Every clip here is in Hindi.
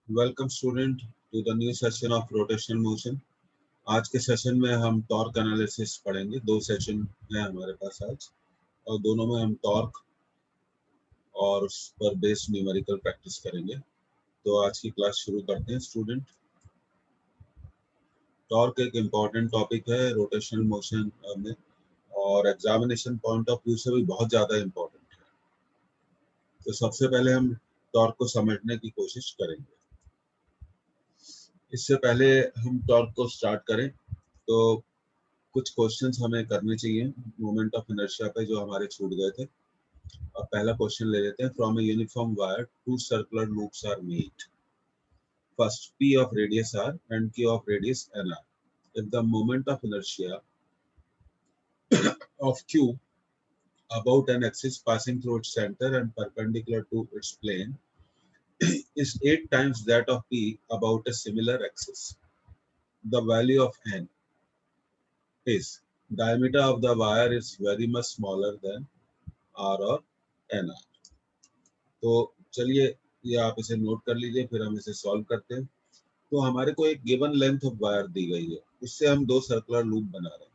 Welcome student to the new session of rotational motion. आज के सेशन में हम टॉर्क एनालिसिस पढ़ेंगे। दो सेशन है हमारे पास आज, और दोनों में हम टॉर्क और उस पर बेस्ड न्यूमेरिकल प्रैक्टिस करेंगे। तो आज की क्लास शुरू करते हैं स्टूडेंट। टॉर्क एक इम्पॉर्टेंट टॉपिक है रोटेशनल मोशन में, और एग्जामिनेशन पॉइंट ऑफ व्यू से भी बहुत ज़्यादा इम्पोर्टेंट है। तो सबसे पहले हम टॉर्क को समझने की कोशिश करेंगे। इससे पहले हम टॉर्क को स्टार्ट करें तो कुछ क्वेश्चंस हमें करने चाहिए मोमेंट ऑफ इनर्शिया पे जो हमारे छूट गए थे। अब पहला क्वेश्चन ले लेते हैं। From a uniform wire two circular loops are made, first p of radius r and q of radius nr. If the moment of inertia of q about an axis passing through its center and perpendicular to its plane is 8 times that of p about a similar axis, the value of n is diameter of the wire is very much smaller than r or nr. तो चलिए ये आप इसे नोट कर लीजिए, फिर हम इसे सॉल्व करते हैं। तो हमारे को एक गिवन लेंथ ऑफ वायर दी गई है, उससे हम दो सर्कुलर लूप बना रहे हैं।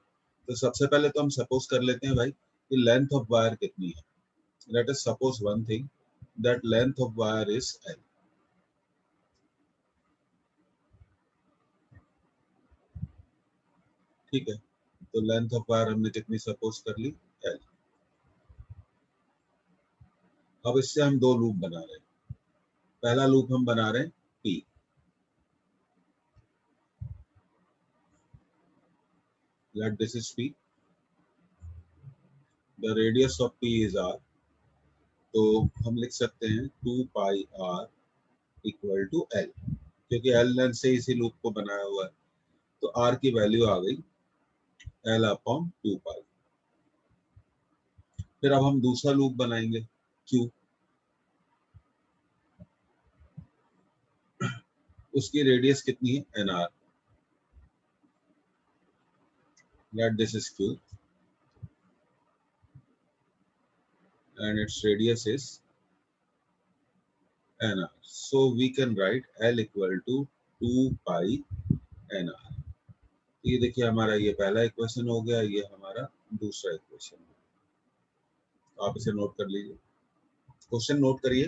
तो सबसे पहले तो हम सपोज कर लेते हैं भाई कि लेंथ ऑफ वायर कितनी है। Let us suppose one thing that length of wire is l। ठीक है, तो लेंथ ऑफ वायर हमने कितनी सपोज कर ली, l। अब इससे हम दो लूप बना रहे हैं। पहला लूप हम बना रहे हैं p। Let this is p, the radius of p is r। तो हम लिख सकते हैं 2 पाई r इक्वल टू l, क्योंकि l लेंथ से इसी लूप को बनाया हुआ है। तो r की वैल्यू आ गई l अपॉन 2 पाई। फिर अब हम दूसरा लूप बनाएंगे q, उसकी रेडियस कितनी है nr। Let this is q and its radius is nr. So we can write l equal to 2 pi nr. ये देखिए हमारा ये पहला इक्वेशन हो गया, ये हमारा दूसरा इक्वेशन। तो आप इसे नोट कर लीजिए, क्वेश्चन नोट करिए।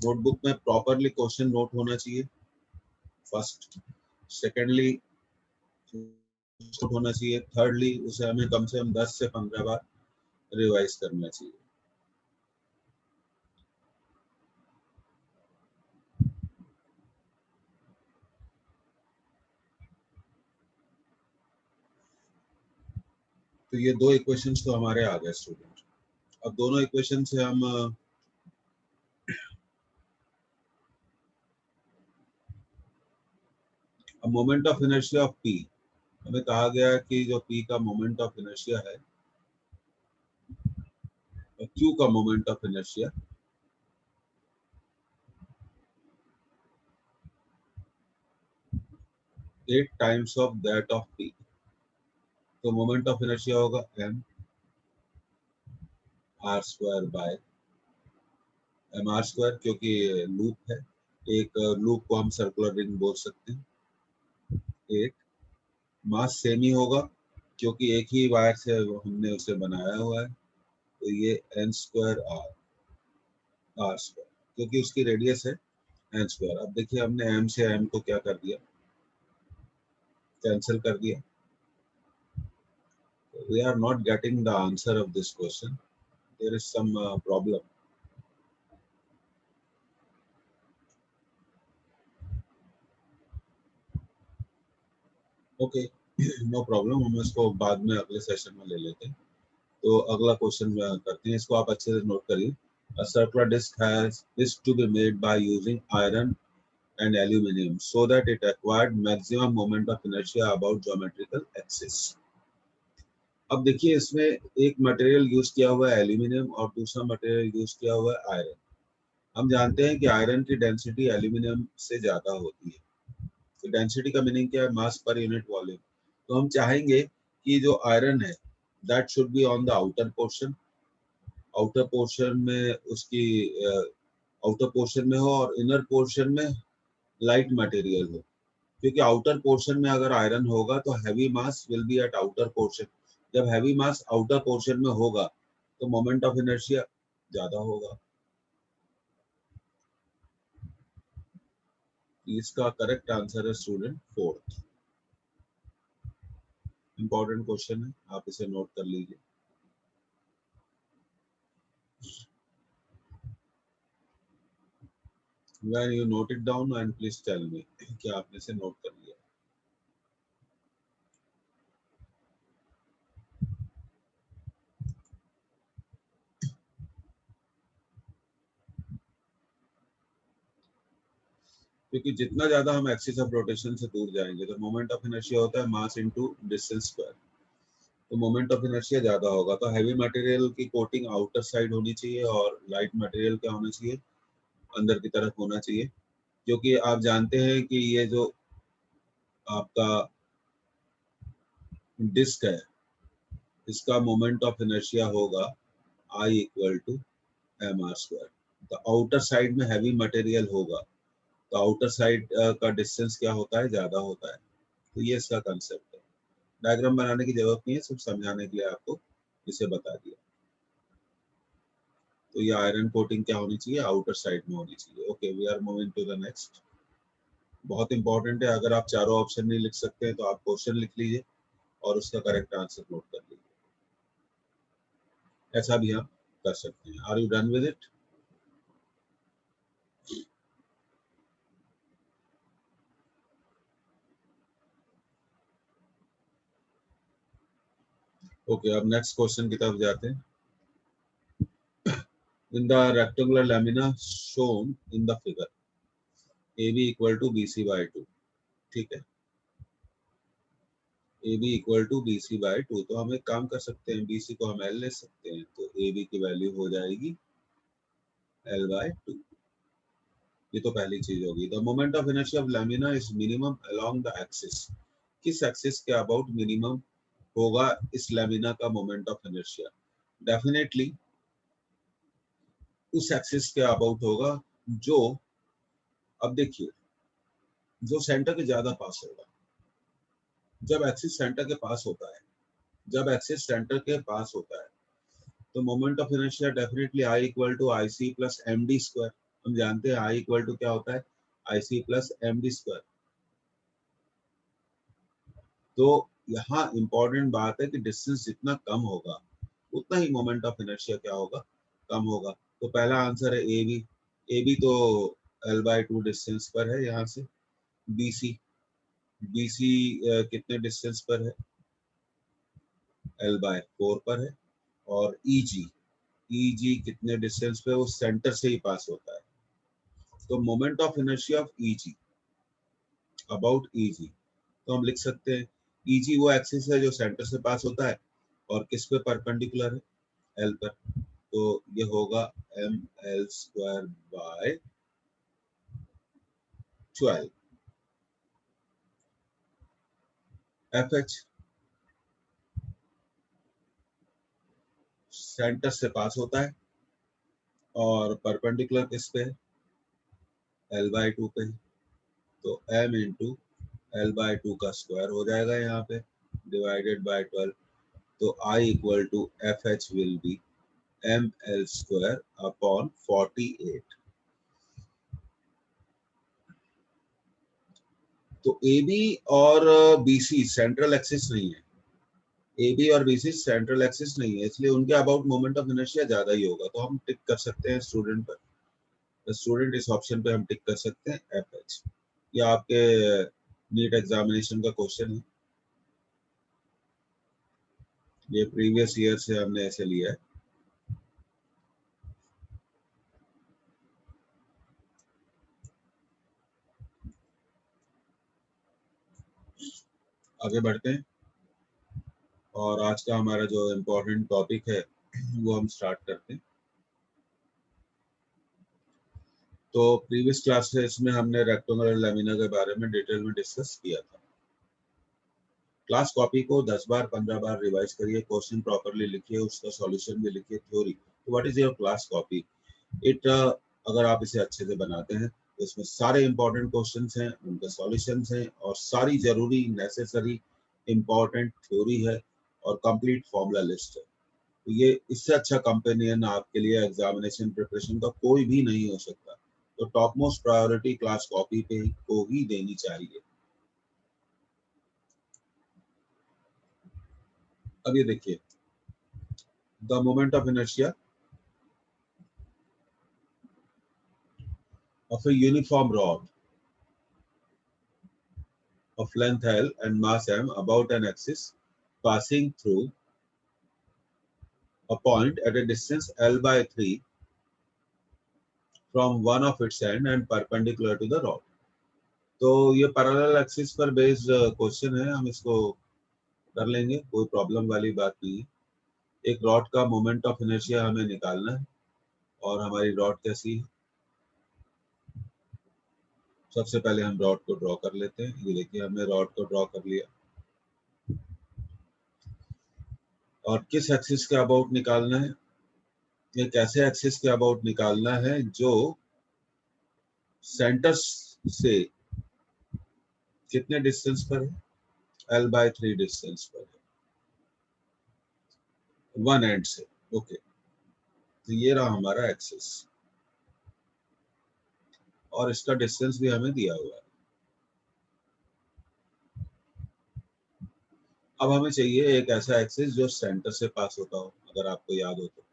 नोटबुक में प्रॉपरली क्वेश्चन नोट होना चाहिए फर्स्ट, सेकेंडली होना चाहिए, थर्डली उसे हमें कम से कम 10 से 15 बार रिवाइज करना चाहिए। तो ये दो इक्वेशंस तो हमारे आ गए स्टूडेंट। अब दोनों इक्वेशन से हम moment of inertia of p, हमें कहा गया कि जो p का मोमेंट ऑफ इनर्शिया है, q का moment of inertia 8 times of that of p। तो मोमेंट ऑफ इनर्शिया होगा m r square by m r square, क्योंकि लूप है। एक लूप को हम सर्कुलर रिंग बोल सकते हैं। एक मास सेम ही होगा क्योंकि एक ही वायर से हमने उसे बनाया हुआ है। तो ये n स्क्वायर r स्क्वायर, क्योंकि उसकी रेडियस है n स्क्वायर। अब देखिए हमने m से m को क्या कर दिया, कैंसिल कर दिया। We are not getting the answer of this question. There is some problem. Okay, no problem. हम इसको बाद में अगले सेशन में ले लेते हैं। तो अगला क्वेश्चन करते हैं, इसको आप अच्छे से नोट करिए। A circular disc is to be made by using iron and aluminum so that it acquired maximum moment of inertia about geometrical axis. अब देखिए इसमें एक मटेरियल यूज किया हुआ है एल्यूमिनियम और दूसरा मटेरियल यूज किया हुआ है आयरन। हम जानते हैं कि आयरन की डेंसिटी एल्यूमिनियम से ज्यादा होती है। तो डेंसिटी का मीनिंग क्या है, मास पर यूनिट वॉल्यूम। तो हम चाहेंगे कि जो आयरन है that should be on the outer portion, outer portion में उसकी आउटर पोर्शन में हो, और इनर पोर्शन में लाइट मटेरियल हो, क्योंकि आउटर पोर्शन में अगर आयरन होगा तो heavy mass will be eight outer portion. जब हैवी मास आउटर पोर्शन में होगा तो मोमेंट ऑफ इनर्शिया ज्यादा होगा। इसका करेक्ट आंसर है स्टूडेंट फोर्थ। इंपॉर्टेंट क्वेश्चन है, आप इसे नोट कर लीजिए। When you note it down and please tell me कि आपने इसे नोट कर लिया। क्योंकि जितना ज्यादा हम एक्सिस ऑफ रोटेशन से दूर जाएंगे तो मोमेंट ऑफ इनर्शिया होता है मास इनटू डिस्टेंस स्क्वायर, तो मोमेंट ऑफ इनर्शिया ज्यादा होगा। तो हैवी मटेरियल की कोटिंग आउटर साइड होनी चाहिए और लाइट मटेरियल क्या होना चाहिए, अंदर की तरफ होना चाहिए। क्योंकि आप जानते हैं कि ये जो आपका डिस्क है इसका मोमेंट ऑफ इनर्शिया होगा I equal to M R square. तो आउटर साइड में हैवी मटेरियल होगा तो आउटर साइड का डिस्टेंस क्या होता है, ज्यादा होता है। तो ये इसका कंसेप्ट है। डायग्राम बनाने की जरूरत नहीं है, सिर्फ समझाने के लिए आपको इसे बता दिया। तो ये आयरन कोटिंग क्या होनी चाहिए, आउटर साइड में होनी चाहिए। Okay, we are moving to the next. बहुत इंपॉर्टेंट है, अगर आप चारों ऑप्शन नहीं लिख सकते हैं तो आप क्वेश्चन लिख लीजिए और उसका करेक्ट आंसर नोट कर लीजिए। ऐसा भी हम कर सकते हैं। Are you done with it? Okay, अब नेक्स्ट क्वेश्चन की तरफ जाते हैं। In the rectangular lamina shown in the figure AB equal to BC by 2, ठीक है। AB equal to BC by 2, तो हम एक काम कर सकते हैं, BC को हम L ले सकते हैं, तो AB की वैल्यू हो जाएगी L बाय 2। ये तो पहली चीज होगी। The moment of inertia of lamina is minimum along the axis. किस एक्सिस के अबाउट मिनिमम होगा इस लैमिना का मोमेंट ऑफ इनर्शिया? डेफिनेटली उस एक्सिस के अबाउट होगा जो, अब देखिए, जो सेंटर के ज्यादा पास होगा। जब एक्सिस सेंटर के पास होता है, जब एक्सिस सेंटर के पास होता है तो moment of inertia definitely I equal to IC plus MD square. हम जानते हैं I इक्वल टू क्या होता है, IC प्लस MD स्क्वायर। तो यहाँ इंपॉर्टेंट बात है कि डिस्टेंस जितना कम होगा उतना ही मोमेंट ऑफ इनर्शिया क्या होगा, कम होगा। तो पहला आंसर है AB। AB तो L बाय 2 डिस्टेंस पर है यहाँ से। BC, BC कितने डिस्टेंस पर है, L बाय 4 पर है। और EG, EG कितने डिस्टेंस पे, वो सेंटर से ही पास होता है। तो moment of inertia of EG about EG, तो हम लिख सकते हैं EG वो एक्सिस है जो सेंटर से पास होता है और किस पे परपेंडिकुलर है, L पर। तो ये होगा ML square by 12। FH centre से पास होता है और परपेंडिकुलर किस पे है, L बाय 2 पे। तो M इंटू L बाय 2 का स्क्वायर हो जाएगा यहाँ पे, डिवाइडेड बाय 12। तो I equal to FH will be ML square upon 48। तो AB और BC सेंट्रल एक्सिस नहीं है, AB और BC सेंट्रल एक्सिस नहीं है, इसलिए उनके अबाउट मोमेंट ऑफ इनर्शिया ज्यादा ही होगा। तो हम टिक कर सकते हैं स्टूडेंट पर, स्टूडेंट इस ऑप्शन पे हम टिक कर सकते हैं FH। ये आपके नीट एग्जामिनेशन का क्वेश्चन है, ये प्रीवियस ईयर से हमने ऐसे लिया है। आगे बढ़ते हैं और आज का हमारा जो इम्पोर्टेंट टॉपिक है वो हम स्टार्ट करते हैं। तो प्रीवियस क्लासेस में हमने रेक्टेंगुलर लैमिना के बारे में डिटेल में डिस्कस किया था। क्लास कॉपी को 10 बार 15 बार रिवाइज करिए, क्वेश्चन प्रॉपर्ली लिखिए, उसका सॉल्यूशन भी लिखिए, थ्योरी। तो what is your class copy? It अगर आप इसे अच्छे से बनाते हैं इसमें सारे इंपॉर्टेंट क्वेश्चंस हैं, उनके सॉल्यूशंस हैं और सारी जरूरी नेसेसरी इंपॉर्टेंट थ्योरी है और कंप्लीट फॉर्मूला लिस्ट है। तो ये इससे अच्छा कंपेनियन आपके लिए एग्जामिनेशन प्रिपरेशन का कोई भी नहीं हो सकता। तो top most priority class copy पे को ही देनी चाहिए। अब ये देखिए, the moment of inertia of a uniform rod of length L and mass m about an axis passing through a point at a distance L by 3 from one of its end and perpendicular to the rod. तो ये पैरेलल एक्सिस पर बेस्ड क्वेश्चन है, हम इसको कर लेंगे, कोई प्रॉब्लम वाली बात नहीं है। एक रॉड का मोमेंट ऑफ इनर्शिया हमें निकालना है और हमारी रॉड कैसी है। सबसे पहले हम रॉड को ड्रॉ कर लेते हैं। ये देखिए, हमने रॉड को ड्रॉ कर लिया और किस एक्सिस के अबाउट निकालना है, एक ऐसे एक्सिस के अबाउट निकालना है जो सेंटर से कितने डिस्टेंस पर है, L by 3 डिस्टेंस पर है, वन एंड से। ओके, तो ये रहा हमारा एक्सिस और इसका डिस्टेंस भी हमें दिया हुआ है। अब हमें चाहिए एक ऐसा एक्सिस जो सेंटर से पास होता हो, अगर आपको याद हो तो।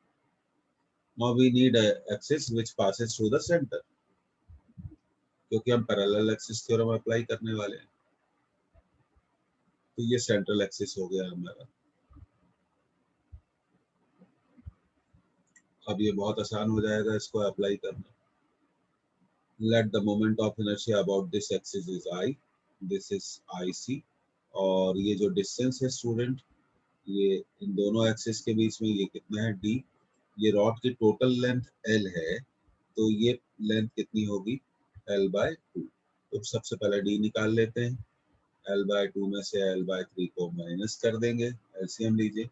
Now we need axis which passes through the centre, क्योंकि हम पैरेलल एक्सिस थ्योरम अप्लाई करने वाले हैं। तो ये सेंट्रल एक्सिस हो गया हमारा। अब ये बहुत आसान हो जाएगा इसको अप्लाई करना। Let the moment of inertia about this axis is I, this is IC, और ये जो डिस्टेंस है स्टूडेंट, ये इन दोनों एक्सिस के बीच में ये कितना है, D। ये रॉड की टोटल लेंथ L है, तो ये लेंथ कितनी होगी, L by 2। तो सबसे पहले D निकाल लेते हैं। L by 2 में से L by 3 को माइनस कर देंगे, एलसीएम लीजिए।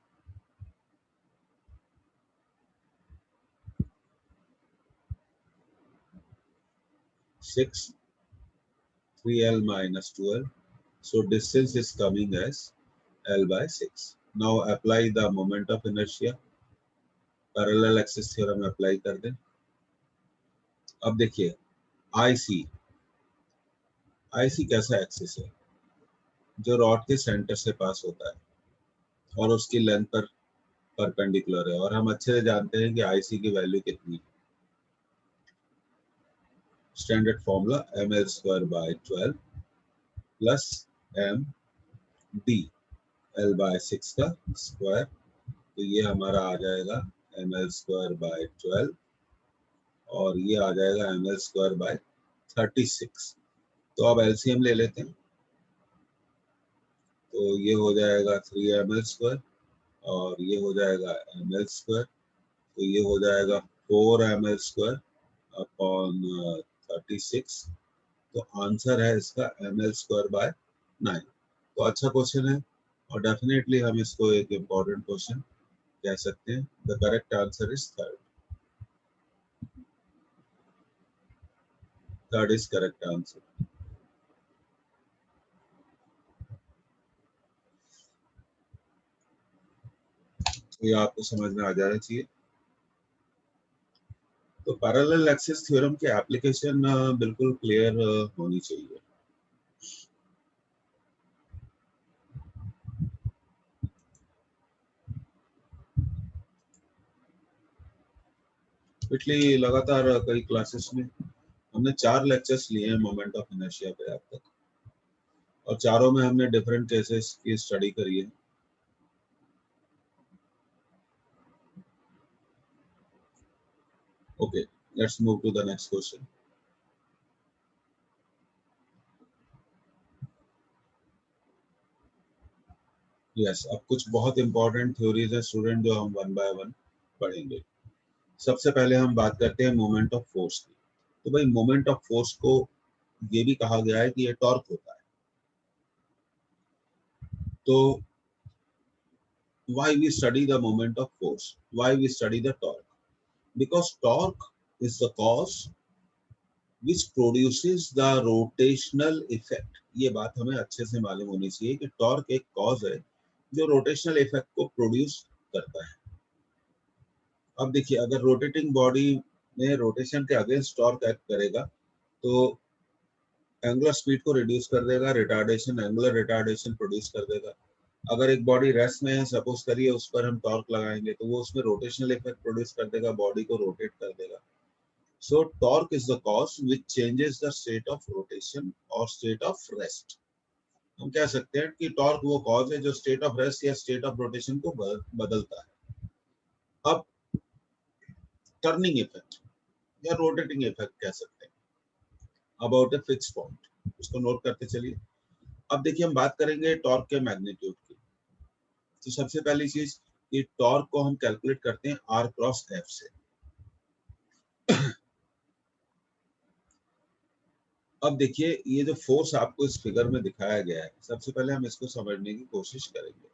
6, 3L minus 12. So distance is coming as L by 6. Now apply the moment of inertia. Parallel axis theorem apply कर दें। अब देखिए, IC कैसा एक्सिस है, जो रॉड के सेंटर से पास होता है और उसकी लेंथ पर परपेंडिकुलर है, और हम अच्छे से जानते हैं कि IC की वैल्यू कितनी है। Standard formula ml square by 12 plus md L by 6 का स्क्वायर, तो ये हमारा आ जाएगा ml स्क्वायर बाय 12 और ये आ जाएगा ml स्क्वायर बाय 36। तो अब एलसीएम ले लेते हैं, तो ये हो जाएगा 3ml स्क्वायर और ये हो जाएगा ml स्क्वायर, तो ये हो जाएगा 4ml स्क्वायर अपॉन 36। तो आंसर है इसका ml स्क्वायर बाय 9। तो अच्छा क्वेश्चन है और डेफिनेटली हम इसको एक इम्पोर्टेंट क्वेश्चन कह सकते हैं। The correct answer is third is correct answer. ये आपको समझ में आ जाना चाहिए। तो पैरेलल एक्सिस थ्योरम की एप्लीकेशन बिल्कुल क्लियर होनी चाहिए। पिछली लगातार कई क्लासेस में हमने 4 लेक्चर्स लिए हैं मोमेंट ऑफ इनर्शिया पे अब तक, और चारों में हमने डिफरेंट केसेस की स्टडी करी है। Okay, let's move to the next question. Yes, अब कुछ बहुत इंपॉर्टेंट थ्योरीज है स्टूडेंट जो हम वन बाय वन पढ़ेंगे। सबसे पहले हम बात करते हैं मोमेंट ऑफ फोर्स की। तो भाई, मोमेंट ऑफ फोर्स को ये भी कहा गया है कि ये टॉर्क होता है। तो why we study the moment of force, why we study the torque, because torque is the cause which produces the rotational effect. ये बात हमें अच्छे से मालूम होनी चाहिए कि टॉर्क एक कॉज है जो रोटेशनल इफेक्ट को प्रोड्यूस करता है। अब देखिए, अगर रोटेटिंग बॉडी में रोटेशन के अगेंस्ट टॉर्क एक्ट करेगा तो एंगुलर स्पीड को रिड्यूस कर देगा, रिटार्डेशन, एंगुलर रिटार्डेशन प्रोड्यूस कर देगा। अगर एक बॉडी रेस्ट में है, सपोज करिए, उस पर हम टॉर्क लगाएंगे तो वो उसमें रोटेशनल इफेक्ट प्रोड्यूस कर देगा, बॉडी को रोटेट कर देगा। सो torque is the cause which changes the state of rotation और स्टेट ऑफ रेस्ट। हम कह सकते हैं कि टॉर्क वो कॉज है जो स्टेट ऑफ रेस्ट या स्टेट ऑफ रोटेशन को बदलता है। अब टर्निंग इफेक्ट या रोटेटिंग इफेक्ट कह सकते हैं अबाउट ए फिक्स पॉइंट, उसको नोट करते चलिए। अब देखिए, हम बात करेंगे टॉर्क के मैग्नीट्यूड की। तो सबसे पहली चीज, कि टॉर्क को हम कैलकुलेट करते हैं आर क्रॉस एफ से। अब देखिए, ये जो फोर्स आपको इस फिगर में दिखाया गया है, सबसे पहले हम इसको समझने की कोशिश करेंगे।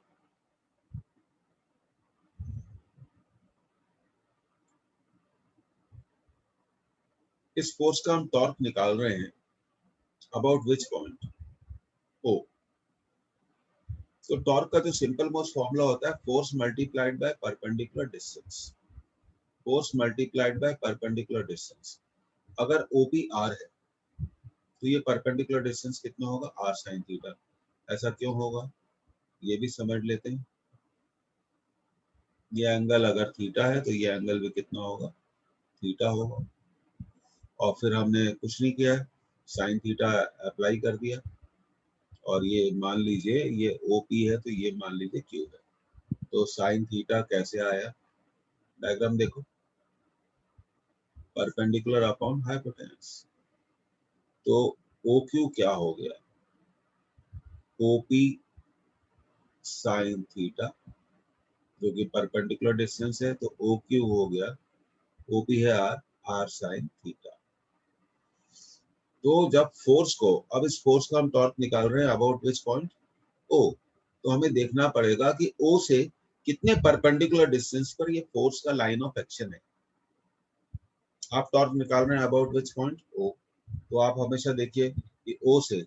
इस फोर्स का हम टॉर्क निकाल रहे हैं अबाउट विच पॉइंट, ओ। तो टॉर्क का जो सिंपल मोस्ट फॉर्मूला होता है, force multiplied by perpendicular distance. Force multiplied by perpendicular distance. अगर ओपी आर है तो ये परपेंडिकुलर डिस्टेंस कितना होगा, आर साइन थीटा। ऐसा क्यों होगा, ये भी समझ लेते हैं। ये एंगल अगर थीटा है तो ये एंगल भी कितना होगा, थीटा होगा। और फिर हमने कुछ नहीं किया, साइन थीटा अप्लाई कर दिया, और ये मान लीजिए ये ओपी है तो ये मान लीजिए क्यू है। तो साइन थीटा कैसे आया, डायग्राम देखो, परपेंडिकुलर अपॉन हाइपोटेनस। तो ओ क्यू क्या हो गया, ओपी साइन थीटा, जो कि परपेंडिकुलर डिस्टेंस है, तो ओ क्यू हो गया, ओपी है आर, आर साइन थीटा। तो जब फोर्स को, अब इस फोर्स का हम टॉर्क निकाल रहे हैं अबाउट विच पॉइंट, ओ। तो हमें देखना पड़ेगा कि ओ से कितने परपेंडिकुलर डिस्टेंस पर ये फोर्स का लाइन ऑफ एक्शन है। आप टॉर्क निकाल रहे हैं अबाउट विच पॉइंट, ओ। तो आप हमेशा देखिए कि ओ से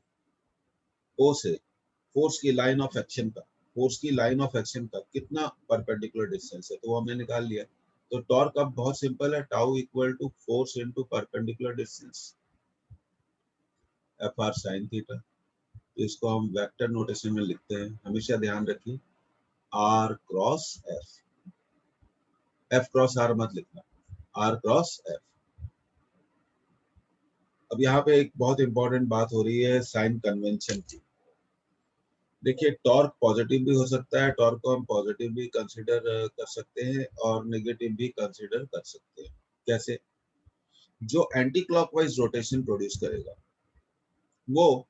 फोर्स की लाइन ऑफ एक्शन का, फोर्स की लाइन ऑफ एक्शन का कितना परपेंडिकुलर डिस्टेंस है, तो वो हमने निकाल लिया। तो टॉर्क अब बहुत सिंपल है, tau equal to force into perpendicular distance, F R sine theta. तो इसको हम वेक्टर नोटेशन में लिखते हैं, हमेशा ध्यान रखिए, R cross F. F cross R मत लिखना, आर क्रॉस एफ। अब यहाँ पे एक बहुत इंपॉर्टेंट बात हो रही है साइन कन्वेंशन की। देखिए, टॉर्क पॉजिटिव भी हो सकता है, टॉर्क को हम पॉजिटिव भी कंसीडर कर सकते हैं और नेगेटिव भी कंसीडर कर सकते हैं। कैसे, जो एंटी क्लॉकवाइज रोटेशन प्रोड्यूस करेगा वो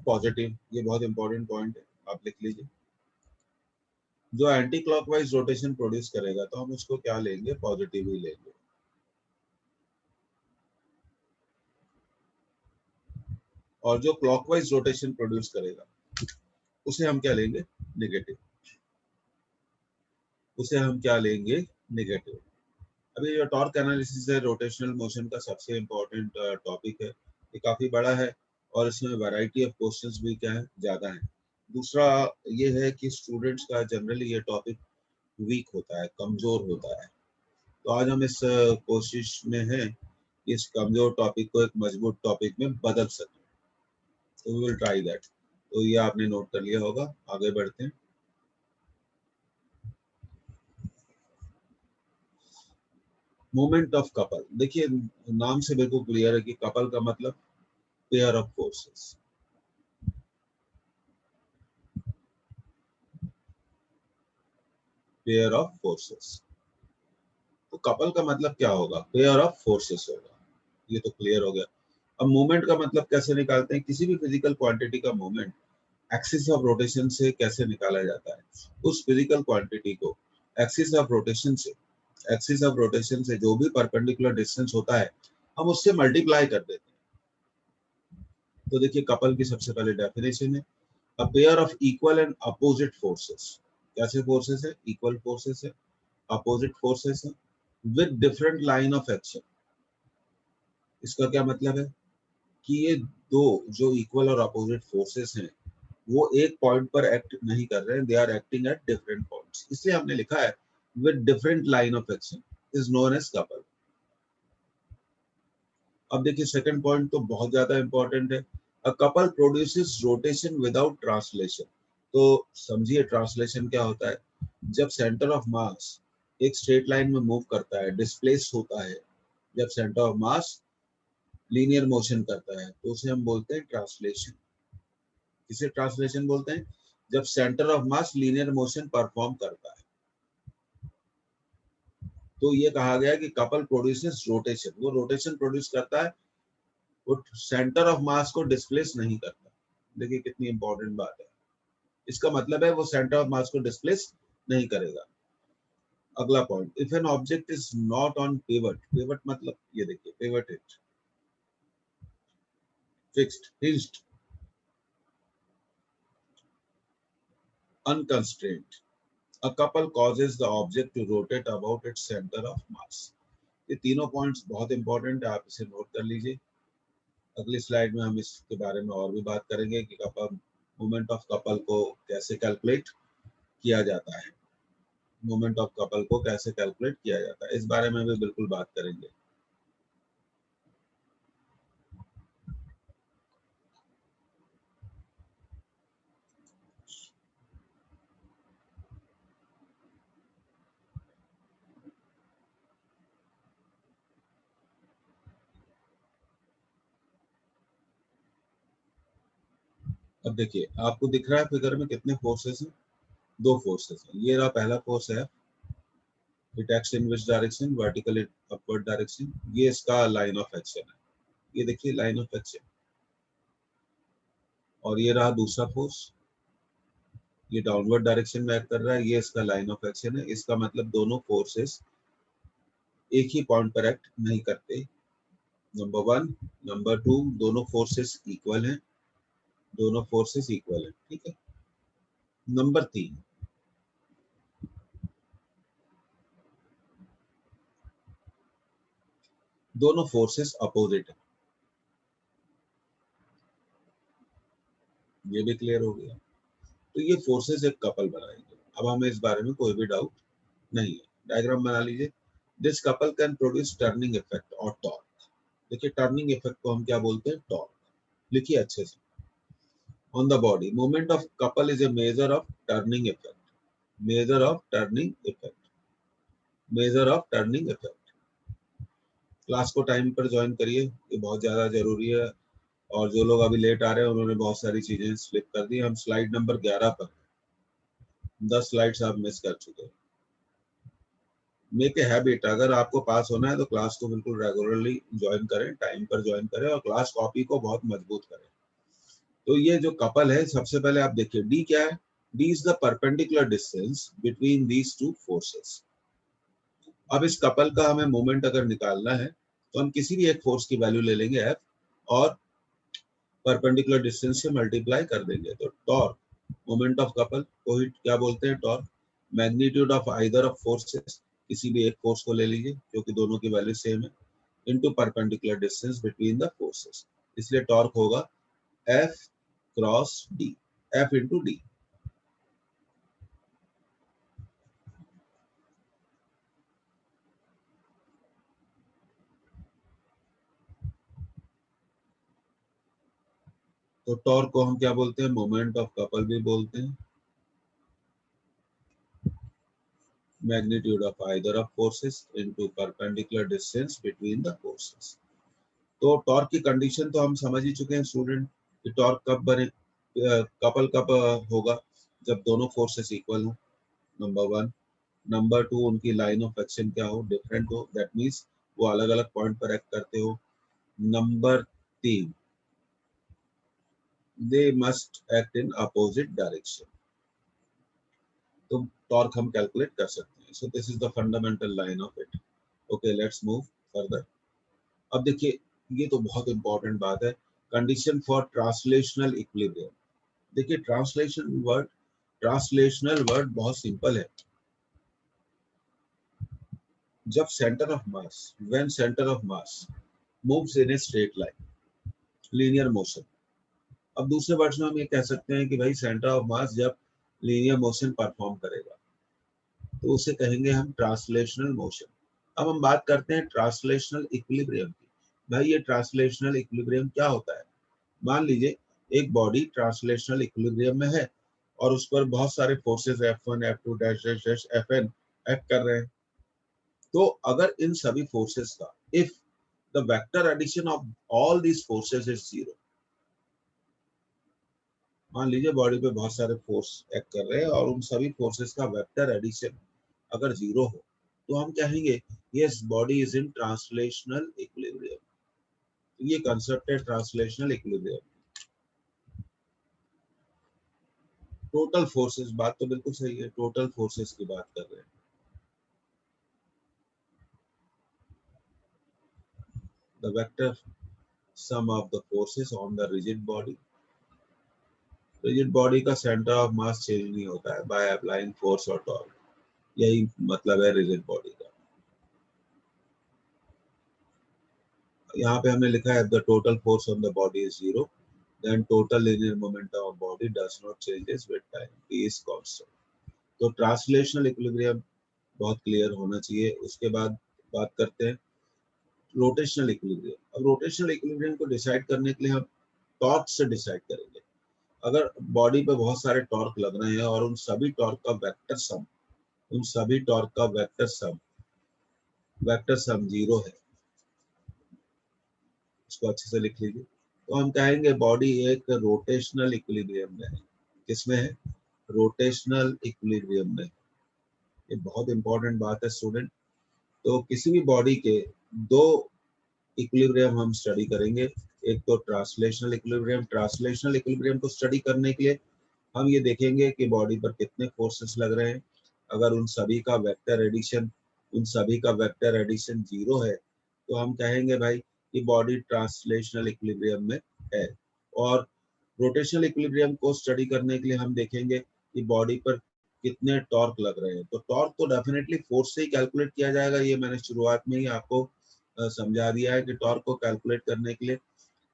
पॉजिटिव, ये बहुत इंपॉर्टेंट पॉइंट है, आप लिख लीजिए। जो एंटी क्लॉकवाइज रोटेशन प्रोड्यूस करेगा तो हम उसको क्या लेंगे, पॉजिटिव ही लेंगे। और जो क्लॉकवाइज रोटेशन प्रोड्यूस करेगा उसे हम क्या लेंगे, नेगेटिव। उसे हम क्या लेंगे, नेगेटिव। अभी जो टॉर्क एनालिसिस है, रोटेशनल मोशन का सबसे इंपॉर्टेंट टॉपिक है। ये काफी बड़ा है और इसमें वैरायटी ऑफ क्वेश्चंस भी क्या है, ज्यादा है। दूसरा ये है कि स्टूडेंट्स का जनरली ये टॉपिक वीक होता है, कमजोर होता है। तो आज हम इस कोशिश में हैं कि इस कमजोर टॉपिक को एक मजबूत टॉपिक में बदल सकें। तो वी विल ट्राई दैट। तो ये आपने नोट कर लिया होगा, आगे बढ़ते हैं। मोमेंट ऑफ कपल, देखिए नाम से बिल्कुल क्लियर है कि कपल का मतलब pair of forces. Pair of forces, तो कपल का मतलब क्या होगा, पेयर ऑफ फोर्सेस होगा। ये तो क्लियर हो गया। अब मूवमेंट का मतलब कैसे निकालते हैं, किसी भी फिजिकल क्वांटिटी का मूवमेंट एक्सिस ऑफ रोटेशन से कैसे निकाला जाता है, उस फिजिकल क्वांटिटी को एक्सिस ऑफ रोटेशन से, एक्सिस ऑफ रोटेशन से जो भी परपेंडिकुलर डिस्टेंस होता है हम उससे मल्टीप्लाई कर देते हैं। तो देखिए, कपल की सबसे पहले डेफिनेशन है, a pair of equal and opposite forces. कैसे फोर्सेस है, इक्वल फोर्सेस है, अपोजिट फोर्सेस है, with different line of action. इसका क्या मतलब है कि ये दो जो इक्वल और अपोजिट फोर्सेस हैं वो एक पॉइंट पर एक्ट नहीं कर रहे हैं, they are acting at different points, इसलिए हमने लिखा है with different line of action is known as couple. अब देखिए सेकंड पॉइंट तो बहुत ज्यादा इंपॉर्टेंट है, a couple produces rotation without translation. तो समझिए ट्रांसलेशन क्या होता है, जब सेंटर ऑफ मास एक स्ट्रेट लाइन में मूव करता है, डिस्प्लेस होता है, जब centre of mass linear motion करता है तो उसे हम बोलते हैं ट्रांसलेशन। किसे ट्रांसलेशन बोलते हैं, जब centre of mass linear motion perform करता है। तो ये कहा गया कि कपल प्रोड्यूसेस रोटेशन, वो रोटेशन प्रोड्यूस करता है, वो सेंटर ऑफ मास को डिस्प्लेस नहीं करता। देखिए कितनी इंपॉर्टेंट बात है, इसका मतलब है वो सेंटर ऑफ मास को डिस्प्लेस नहीं करेगा। अगला point, if an object is not on pivot, pivot मतलब ये देखिए pivoted, fixed, hinged, unconstrained, a couple causes the object to rotate about its center of mass। ये तीनों पॉइंट्स बहुत इंपॉर्टेंट है, आप इसे नोट कर लीजिए। अगली स्लाइड में हम इसके बारे में और भी बात करेंगे कि कपल मोमेंट ऑफ कपल को कैसे कैलकुलेट किया जाता है, मोमेंट ऑफ कपल को कैसे कैलकुलेट किया जाता है, इस बारे में भी बिल्कुल बात करेंगे। अब देखिए आपको दिख रहा है फिगर में कितने फोर्सेस हैं, दो फोर्सेस हैं। ये रहा पहला फोर्स है, it acts in which direction, vertical upward direction, ये इसका लाइन ऑफ एक्शन है, ये देखिए लाइन ऑफ एक्शन। और ये रहा दूसरा फोर्स, ये डाउनवर्ड डायरेक्शन में एक्ट कर रहा है, ये इसका लाइन ऑफ एक्शन है। इसका मतलब दोनों फोर्सेस एक ही पॉइंट पर एक्ट नहीं करते, नंबर वन। नंबर टू, दोनों फोर्सेस इक्वल हैं, दोनों फोर्सेस इक्वल हैं, ठीक है। नंबर तीन, दोनों फोर्सेस अपोजिट है, ये भी क्लियर हो गया। तो ये फोर्सेस एक कपल बनाएंगे, अब हमें इस बारे में कोई भी डाउट नहीं है। डायग्राम बना लीजिए, this couple can produce turning effect और टॉर्क। देखिए टर्निंग इफेक्ट को हम क्या बोलते हैं, टॉर्क। लिखिए अच्छे से, on the body, moment of couple is a measure of turning effect, measure of turning effect, measure of turning effect। Class को टाइम पर ज्वाइन करिए, ये बहुत ज्यादा जरूरी है। और जो लोग अभी लेट आ रहे हैं उन्होंने बहुत सारी चीजें स्लिप कर दी। हम स्लाइड नंबर 11 पर, 10 स्लाइड्स आप मिस कर चुके हैं। मेक ए हैबिट, अगर आपको पास होना है तो क्लास को बिल्कुल रेगुलरली ज्वाइन करें, टाइम पर ज्वाइन करें और क्लास कॉपी को बहुत मजबूत करें। तो ये जो कपल है, सबसे पहले आप देखिए डी क्या है, D is the perpendicular distance between these two forces. अब इस कपल का हमें मोमेंट अगर निकालना है तो हम किसी भी एक फोर्स की वैल्यू ले लेंगे एफ और परपेंडिकुलर डिस्टेंस से मल्टीप्लाई कर देंगे। तो टॉर्क, मोमेंट ऑफ कपल को ही क्या बोलते हैं, torque. Magnitude of either of forces, किसी भी एक फोर्स को ले लीजिए क्योंकि दोनों की वैल्यू सेम है, into perpendicular distance between the forces, इसलिए टॉर्क होगा F cross D, F into D. तो टॉर्क को हम क्या बोलते हैं, मोमेंट ऑफ कपल भी बोलते हैं, magnitude of either of forces into perpendicular distance between the forces। तो टॉर्क की कंडीशन तो हम समझ ही चुके हैं स्टूडेंट कि टॉर्क कब बने, कपल कब होगा, जब दोनों फोर्सेस इक्वल हो, नंबर वन। नंबर टू, उनकी लाइन ऑफ एक्शन क्या हो, डिफरेंट हो, दैट मीन्स वो अलग अलग पॉइंट पर एक्ट करते हो। नंबर तीन, they must act in opposite direction. तो टॉर्क हम कैलकुलेट कर सकते हैं। सो this is the fundamental line of it. Okay, let's move further. अब देखिए ये तो बहुत इंपॉर्टेंट बात है, कंडीशन फॉर ट्रांसलेशनल इक्विलिब्रियम। देखिए ट्रांसलेशनल वर्ड बहुत सिंपल है। जब centre of mass, when centre of mass moves in a straight line, linear motion. अब दूसरे वर्ड्स में हम ये कह सकते हैं कि भाई सेंटर ऑफ मास जब लीनियर मोशन परफॉर्म करेगा तो उसे कहेंगे हम ट्रांसलेशनल मोशन। अब हम बात करते हैं ट्रांसलेशनल इक्विलिब्रियम की। भाई ये ट्रांसलेशनल इक्विलिब्रियम क्या होता है? मान लीजिए एक बॉडी ट्रांसलेशनल इक्विलिब्रियम में है और उस पर बहुत सारे forces F1, F2 dash dash dash Fn act कर रहे हैं। तो अगर इन सभी फोर्सेस का if the vector addition of all these forces is zero, मान लीजिए बॉडी पे बहुत सारे फोर्स एक्ट कर रहे हैं और उन सभी फोर्सेस का वेक्टर एडिशन अगर जीरो हो तो हम कहेंगे yes body is in translational equilibrium. ये कंसेप्ट है ट्रांसलेशनल इक्विलिब्रियम। टोटल फोर्सेस, बात तो बिल्कुल सही है, टोटल फोर्सेस की बात कर रहे हैं। The vector sum of the forces on the rigid body. Rigid body का सेंटर ऑफ मास चेंज नहीं होता है बाय अप्लाइंग फोर्स और टॉर्क, यही मतलब है रिजिड बॉडी का। यहाँ पे हमने लिखा है the total force on the body is zero, then total linear momentum of body does not changes with time, P is constant। तो ट्रांसलेशनल इक्विलिब्रियम बहुत क्लियर होना चाहिए। उसके बाद बात करते हैं रोटेशनल इक्विलिब्रियम। अब रोटेशनल इक्विलिब्रियम को डिसाइड करने के लिए हम टॉर्क से डिसाइड करेंगे। अगर बॉडी पे बहुत सारे टॉर्क लग रहे हैं और उन सभी टॉर्क का वेक्टर सम, उन सभी टॉर्क का वेक्टर सम जीरो है, इसको अच्छे से लिख लीजिए। तो हम कहेंगे बॉडी एक रोटेशनल इक्विलिब्रियम में है। किसमें है? रोटेशनल इक्विलिब्रियम में। ये बहुत इंपॉर्टेंट बात है स्टूडेंट। तो किसी भी बॉडी के दो इक्विलिब्रियम हम स्टडी करेंगे, एक तो ट्रांसलेशनल इक्विलिब्रियम। ट्रांसलेशनल इक्विलिब्रियम को स्टडी करने के लिए हम ये देखेंगे कि बॉडी पर कितने फोर्सेस लग रहे हैं। अगर उन सभी का वेक्टर एडिशन जीरो है तो हम कहेंगे भाई कि बॉडी ट्रांसलेशनल इक्विलिब्रियम में है। और रोटेशनल इक्विलिब्रियम को स्टडी करने के लिए हम देखेंगे कि बॉडी पर कितने टॉर्क लग रहे हैं। तो टॉर्क तो डेफिनेटली फोर्स से ही कैलकुलेट किया जाएगा, ये मैंने शुरुआत में ही आपको समझा दिया है कि टॉर्क को कैलकुलेट करने के लिए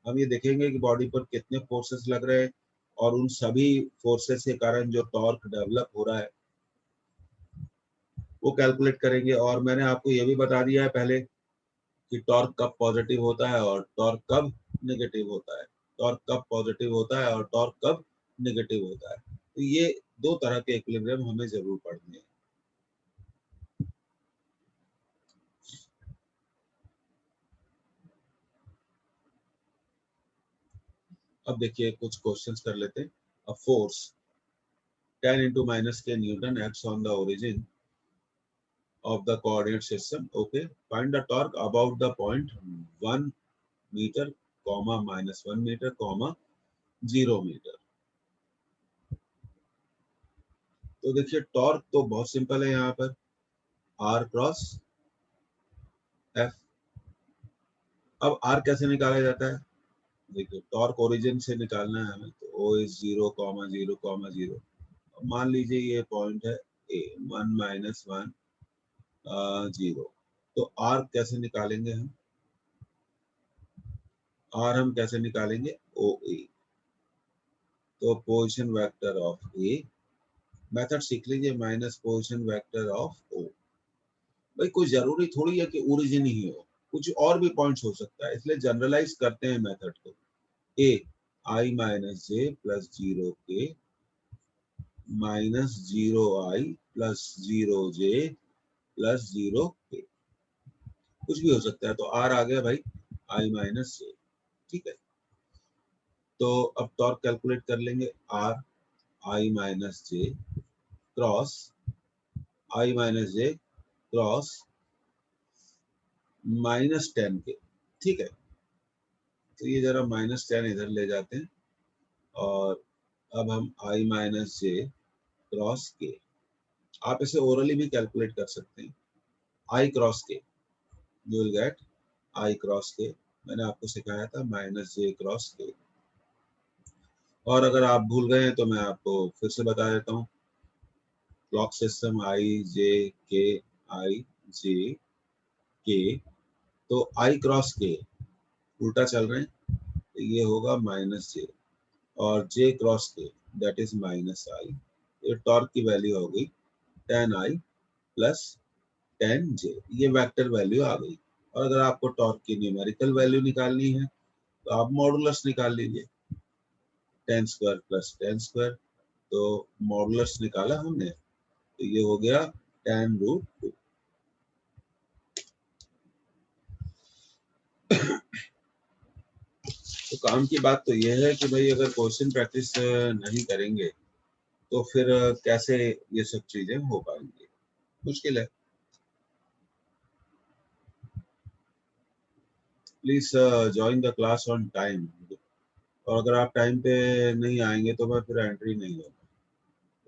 हम ये देखेंगे कि बॉडी पर कितने फोर्सेस लग रहे हैं और उन सभी फोर्सेस के कारण जो टॉर्क डेवलप हो रहा है वो कैलकुलेट करेंगे। और मैंने आपको ये भी बता दिया है पहले कि टॉर्क कब पॉजिटिव होता है और टॉर्क कब नेगेटिव होता है, टॉर्क कब पॉजिटिव होता है और टॉर्क कब नेगेटिव होता है। तो ये दो तरह के इक्विलिब्रियम हमें जरूर पढ़ने हैं। अब देखिए कुछ क्वेश्चंस कर लेते हैं। A force 10 into minus k Newton acts on the origin of the coordinate system. Okay, find the torque about the point 1 meter, comma minus 1 meter, comma 0 meter। तो देखिए टॉर्क तो बहुत सिंपल है, यहाँ पर R क्रॉस F। अब R कैसे निकाला जाता है? देखिए टॉर्क ओरिजिन से निकालना है हमें, तो O इज 0, 0, 0। मान लीजिए ये पॉइंट है A, 1 minus 1 0। तो R कैसे निकालेंगे हम? R हम कैसे निकालेंगे? OA। तो position vector of A, method सीख लीजिए, minus position vector of O। भाई कोई जरूरी थोड़ी है कि ओरिजिन ही हो, कुछ और भी पॉइंट्स हो सकता है, इसलिए जनरलाइज करते हैं मेथड को। A I minus J plus 0k minus 0I plus 0j plus 0k, कुछ भी हो सकता है। तो R आ गया भाई I माइनस जे, ठीक है। तो अब टॉर्क कैलकुलेट कर लेंगे। R I minus J cross I minus J cross -10k, ठीक है। तो ये जरा -10 इधर ले जाते हैं और अब हम I माइनस जे क्रॉस के, आप इसे ओरली भी कैलकुलेट कर सकते हैं। I क्रॉस के, you will get I cross के, मैंने आपको सिखाया था माइनस जे क्रॉस के। और अगर आप भूल गए हैं तो मैं आपको फिर से बता देता हूँ। Clock system I J K I J K, तो I क्रॉस के उल्टा चल रहे हैं, तो ये होगा माइनस जे, और जे क्रॉस के दैट इज माइनस आई। ये टॉर्क की वैल्यू हो गई टेन आई प्लस टेन जे, ये वेक्टर वैल्यू आ गई। और अगर आपको टॉर्क की न्यूमेरिकल वैल्यू निकालनी है तो आप मॉडुलस निकाल लीजिए, ten square plus ten square, तो मॉडुलस निकाला हमने, तो ये हो गया टेन रूट टू। तो काम की बात तो ये है कि भाई अगर क्वेश्चन प्रैक्टिस नहीं करेंगे तो फिर कैसे ये सब चीजें हो पाएंगी, मुश्किल है। Please join the class on time, और अगर आप टाइम पे नहीं आएंगे तो मैं फिर एंट्री नहीं होगा।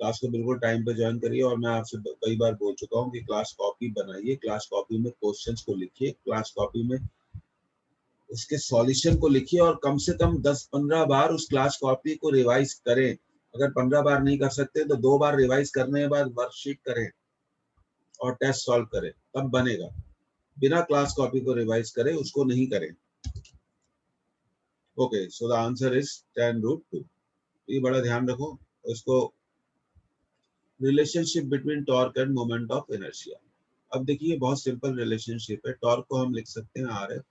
क्लास को बिल्कुल टाइम पे ज्वाइन करिए, और मैं आपसे कई बार बोल चुका हूँ कि क्लास कॉपी बनाइए, क्लास कॉपी में क्वेश्चंस को लिखिए, क्लास कॉपी में उसके सॉल्यूशन को लिखिए, और कम से कम 10-15 बार उस क्लास कॉपी को रिवाइज करें। अगर 15 बार नहीं कर सकते तो 2 बार रिवाइज करने के बाद वर्कशीट करें और टेस्ट सॉल्व करें, तब बनेगा। बिना क्लास कॉपी को रिवाइज करें उसको नहीं करें। Okay, so the answer is ten root two. ये बड़ा ध्यान रखो इसको, relationship between torque and moment of inertia. अब देखिए बहुत सिंपल रिलेशनशिप है। टॉर्क को हम लिख सकते हैं आर एफ,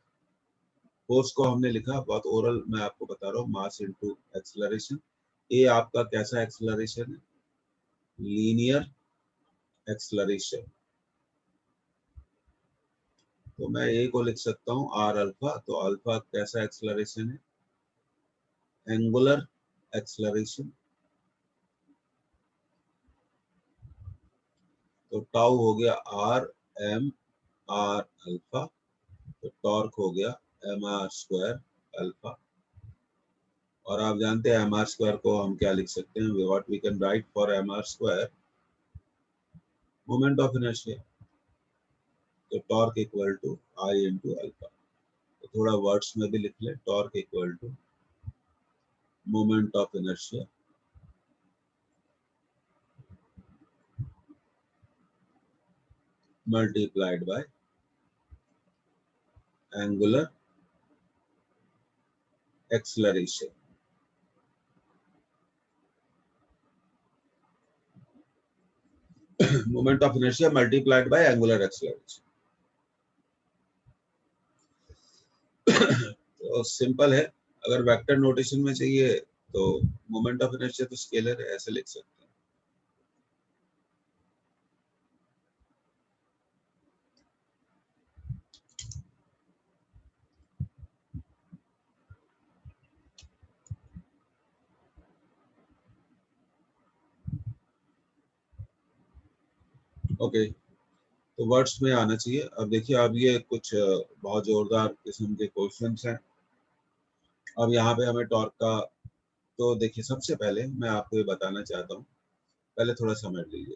फोर्स को हमने लिखा, बहुत ओरल मैं आपको बता रहा हूँ, मास इनटू एक्सेलरेशन। ए आपका कैसा एक्सेलरेशन है, लीनियर एक्सेलरेशन, तो मैं ए को लिख सकता हूँ आर अल्फा। तो अल्फा कैसा एक्सेलरेशन है, एंगुलर एक्सेलरेशन। तो टाउ हो गया आर एम आर अल्फा, तो टॉर्क हो गया एम आर स्क्वायर अल्फा। और आप जानते हैं एम आर स्क्वायर को हम क्या लिख सकते हैं, what we can write for M R square, moment of inertia. तो torque equal to I into alpha. तो थोड़ा वर्ड्स में भी लिख ले, torque equal to moment of inertia multiplied by angular acceleration. Moment of inertia multiplied by angular acceleration. तो सिंपल है। अगर वेक्टर नोटेशन में चाहिए तो मोमेंट ऑफ इनर्शिया तो स्केलर है, ऐसे लिख सकते हैं। ओके, तो वर्ड्स में आना चाहिए। अब देखिए, अब ये कुछ बहुत जोरदार किस्म के क्वेश्चंस हैं। अब यहाँ पे हमें टॉर्क का, तो देखिए सबसे पहले मैं आपको ये बताना चाहता हूँ, पहले थोड़ा समझ लीजिए।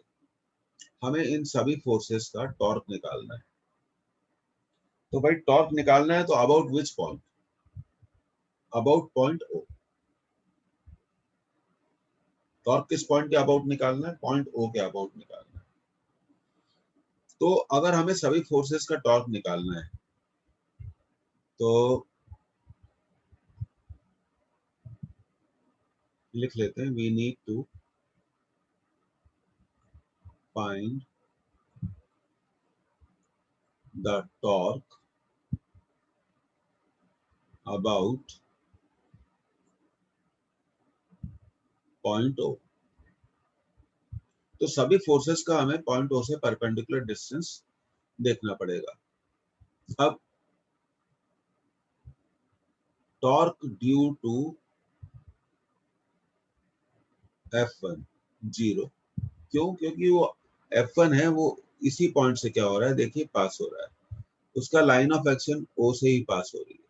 हमें इन सभी फोर्सेस का टॉर्क निकालना है। तो भाई टॉर्क निकालना है तो about which point, about point O. Torque किस पॉइंट के अबाउट निकालना है, पॉइंट ओ के अबाउट निकालना है। तो अगर हमें सभी फोर्सेस का टॉर्क निकालना है तो लिख लेते हैं, we need to find the torque about point O. तो सभी फोर्सेस का हमें पॉइंट ओ से परपेंडिकुलर डिस्टेंस देखना पड़ेगा। अब torque due to F1 zero, क्यों, क्योंकि वो F1 है, वो इसी पॉइंट से क्या हो रहा है, देखिए पास हो रहा है, उसका लाइन ऑफ एक्शन O से ही पास हो रही है।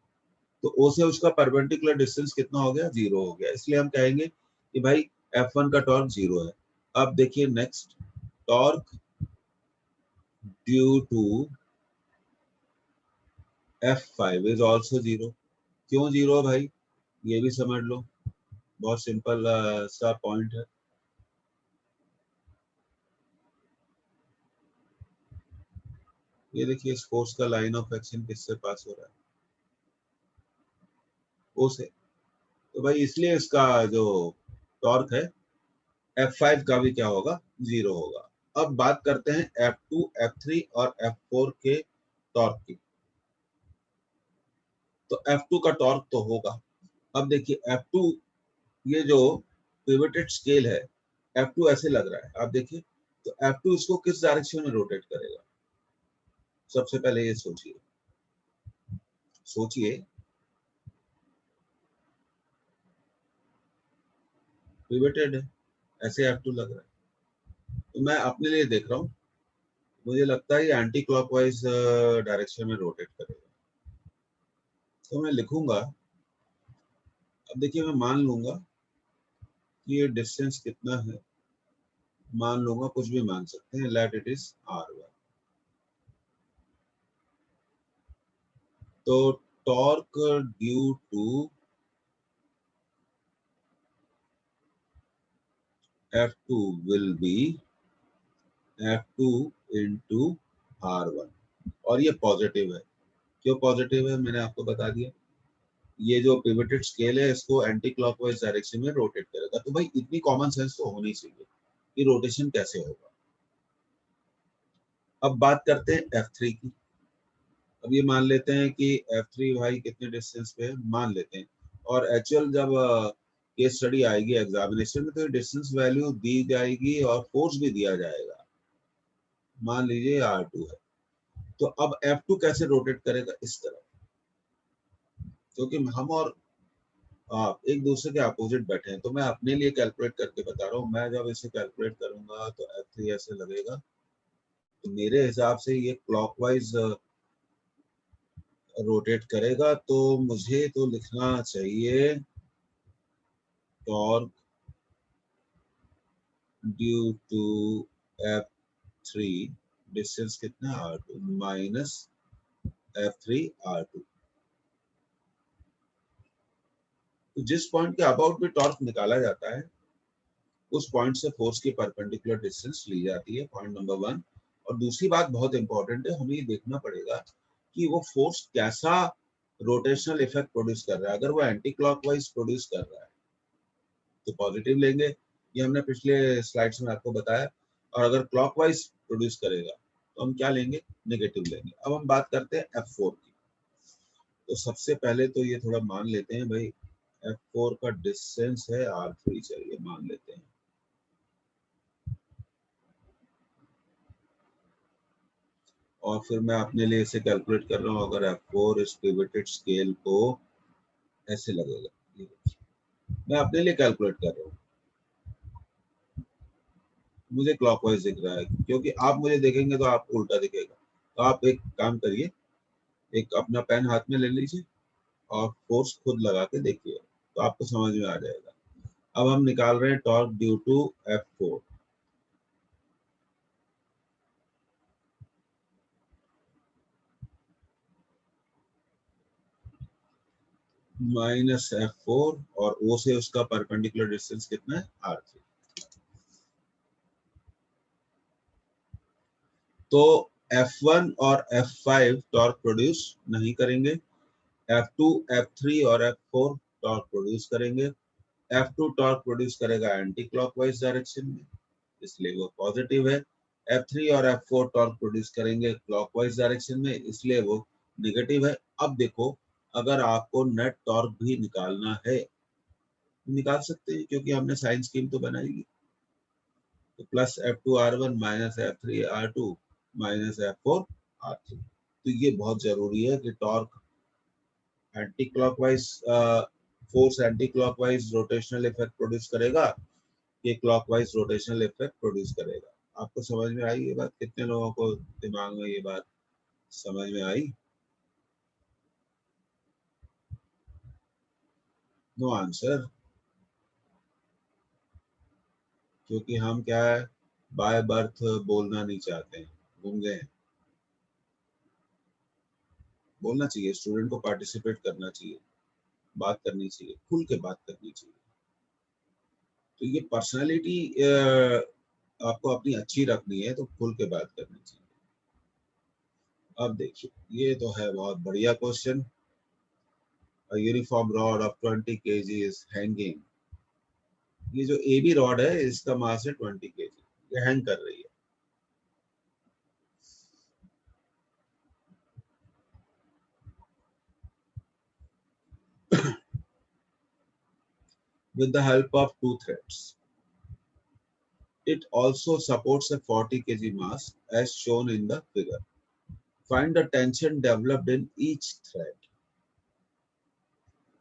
तो O से उसका परपेंडिकुलर डिस्टेंस कितना हो गया, जीरो हो गया। इसलिए हम कहेंगे कि भाई F1 का टॉर्क जीरो है। अब देखिए next, torque due to F5 is also zero. क्यों जीरो भाई, ये भी समझ लो, बहुत सिंपल सा पॉइंट है। ये देखिए इस फोर्स का लाइन ऑफ एक्शन किससे पास हो रहा है, ओ से। तो भाई इसलिए इसका जो टॉर्क है F5 का भी क्या होगा, 0 होगा। अब बात करते हैं F2, F3 और F4 के टॉर्क की। तो F2 का टॉर्क तो होगा, अब देखिए F2, ये जो पिवटेड स्केल है F2 ऐसे लग रहा है, आप देखिए। तो F2 इसको किस डायरेक्शन में रोटेट करेगा, सबसे पहले ये सोचिए, सोचिए। पिवटेड है, ऐसे F2 लग रहा है। तो मैं अपने लिए देख रहा हूँ, मुझे लगता है ये एंटी क्लॉकवाइज डायरेक्शन में रोटेट करेगा। तो मैं लिखूंगा, अब देखिए मैं मान लूंगा कि ये डिस्टेंस कितना है, मान लूंगा, कुछ भी मान सकते हैं, लेट इट इज R1। तो torque due to F2 will be F2 into R1, और ये पॉजिटिव है। क्यों पॉजिटिव है, मैंने आपको बता दिया। ये जो पिवटेड स्केल है इसको एंटी क्लॉकवाइज डायरेक्शन में रोटेट करेगा। तो भाई इतनी कॉमन सेंस तो होनी चाहिए कि रोटेशन कैसे होगा। अब बात करते हैं F3 की। अब ये मान लेते हैं कि F3 भाई कितने डिस्टेंस पे है, मान लेते हैं। और एक्चुअल जब केस स्टडी आएगी एग्जामिनेशन में तो डिस्टेंस वैल्यू दी जाएगी और फोर्स भी दिया जाएगा। मान लीजिए R2 है, तो अब F2 कैसे रोटेट करेगा, इस तरह। क्योंकि हम और आप एक दूसरे के अपोजिट बैठे हैं, तो मैं अपने लिए कैलकुलेट करके बता रहा हूँ। मैं जब इसे कैलकुलेट करूंगा तो F3 ऐसे लगेगा। तो मेरे हिसाब से ये क्लॉकवाइज रोटेट करेगा, तो मुझे तो लिखना चाहिए torque due to F3, distance कितना, R2 माइनस F3 R2। तो जिस पॉइंट के अबाउट भी टॉर्क निकाला जाता है उस पॉइंट से फोर्स की परपेंडिकुलर डिस्टेंस ली जाती है, पॉइंट नंबर 1। और दूसरी बात बहुत इंपॉर्टेंट है, हमें ये देखना पड़ेगा कि वो फोर्स कैसा रोटेशनल इफेक्ट प्रोड्यूस कर रहा है। अगर वो एंटी क्लॉकवाइज प्रोड्यूस कर रहा है तो पॉजिटिव लेंगे, ये हमने पिछले स्लाइड्स में आपको बताया। और अगर क्लॉकवाइज प्रोड्यूस करेगा तो हम क्या लेंगे, नेगेटिव लेंगे। अब हम बात करते हैं F4 की। तो सबसे पहले तो ये थोड़ा मान लेते हैं भाई, F4 का डिस्टेंस है R3, चलिए मान लेते हैं। और फिर मैं अपने लिए इसे कैलकुलेट कर रहा हूँ। अगर F4 इस पिवटेड स्केल को ऐसे लगेगा, ये देखिए मैं अपने लिए कैलकुलेट कर रहा हूँ, मुझे क्लॉकवाइज दिख रहा है। क्योंकि आप मुझे देखेंगे तो आपको उल्टा दिखेगा। तो आप एक काम करिए, एक अपना पेन हाथ में ले लीजिए और फोर्स खुद लगा के देखिए, तो आपको समझ में आ जाएगा। अब हम निकाल रहे हैं torque due to F4। Minus F4 और O से उसका परपेंडिकुलर डिस्टेंस कितना है, R3। तो F1 और F5 टॉर्क प्रोड्यूस नहीं करेंगे, F2, F3 और F4 टॉर्क प्रोड्यूस करेंगे। F2 टॉर्क प्रोड्यूस करेगा एंटी क्लॉकवाइज डायरेक्शन में, इसलिए वो पॉजिटिव है। F3 और F4 टॉर्क प्रोड्यूस करेंगे क्लॉकवाइज डायरेक्शन में, इसलिए वो निगेटिव है। अब देखो, अगर आपको नेट टॉर्क भी निकालना है निकाल सकते हैं, क्योंकि हमने साइन स्कीम तो बनाई। तो plus F2R1 minus F3R2 minus F4R3। तो ये बहुत जरूरी है कि torque anti clockwise force anti clockwise rotational effect produce करेगा कि क्लॉकवाइज रोटेशनल इफेक्ट प्रोड्यूस करेगा। आपको समझ में आई ये बात, कितने लोगों को दिमाग में ये बात समझ में आई? नो आंसर, क्योंकि हम क्या है, बाय बर्थ बोलना नहीं चाहते हैं, घूम गए हैं। बोलना चाहिए, स्टूडेंट को पार्टिसिपेट करना चाहिए, बात करनी चाहिए, खुल के बात करनी चाहिए। तो ये पर्सनालिटी आपको अपनी अच्छी रखनी है तो खुल के बात करनी चाहिए। अब देखिए, ये तो है बहुत बढ़िया question. A uniform rod of 20 kg is hanging. ये जो ए बी रॉड है इसका मास है 20 kg, ये हैंग कर रही है. With the help of two threads. It also supports a 40 kg mass as shown in the figure. Find the tension developed in each thread.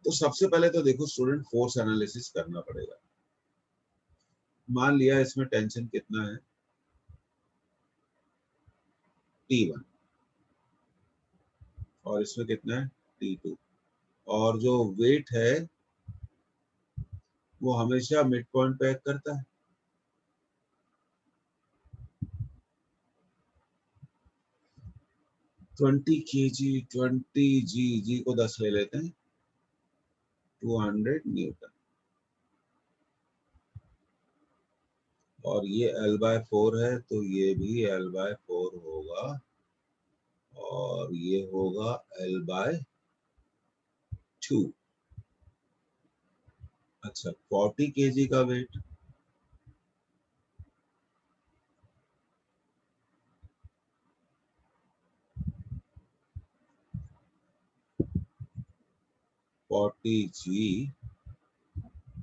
तो सबसे पहले तो देखो स्टूडेंट फोर्स एनालिसिस करना पड़ेगा. मान लिया इसमें टेंशन कितना है, T1, और इसमें कितना है, T2, और जो वेट है वो हमेशा मिड पॉइंट पे एक्ट करता है. ट्वेंटी के जी, 20 जी को 10 ले लेते हैं, 200 न्यूटन. और ये L/4 है तो ये भी L/4 होगा, और ये होगा L/2. अच्छा, 40 kg का weight, g,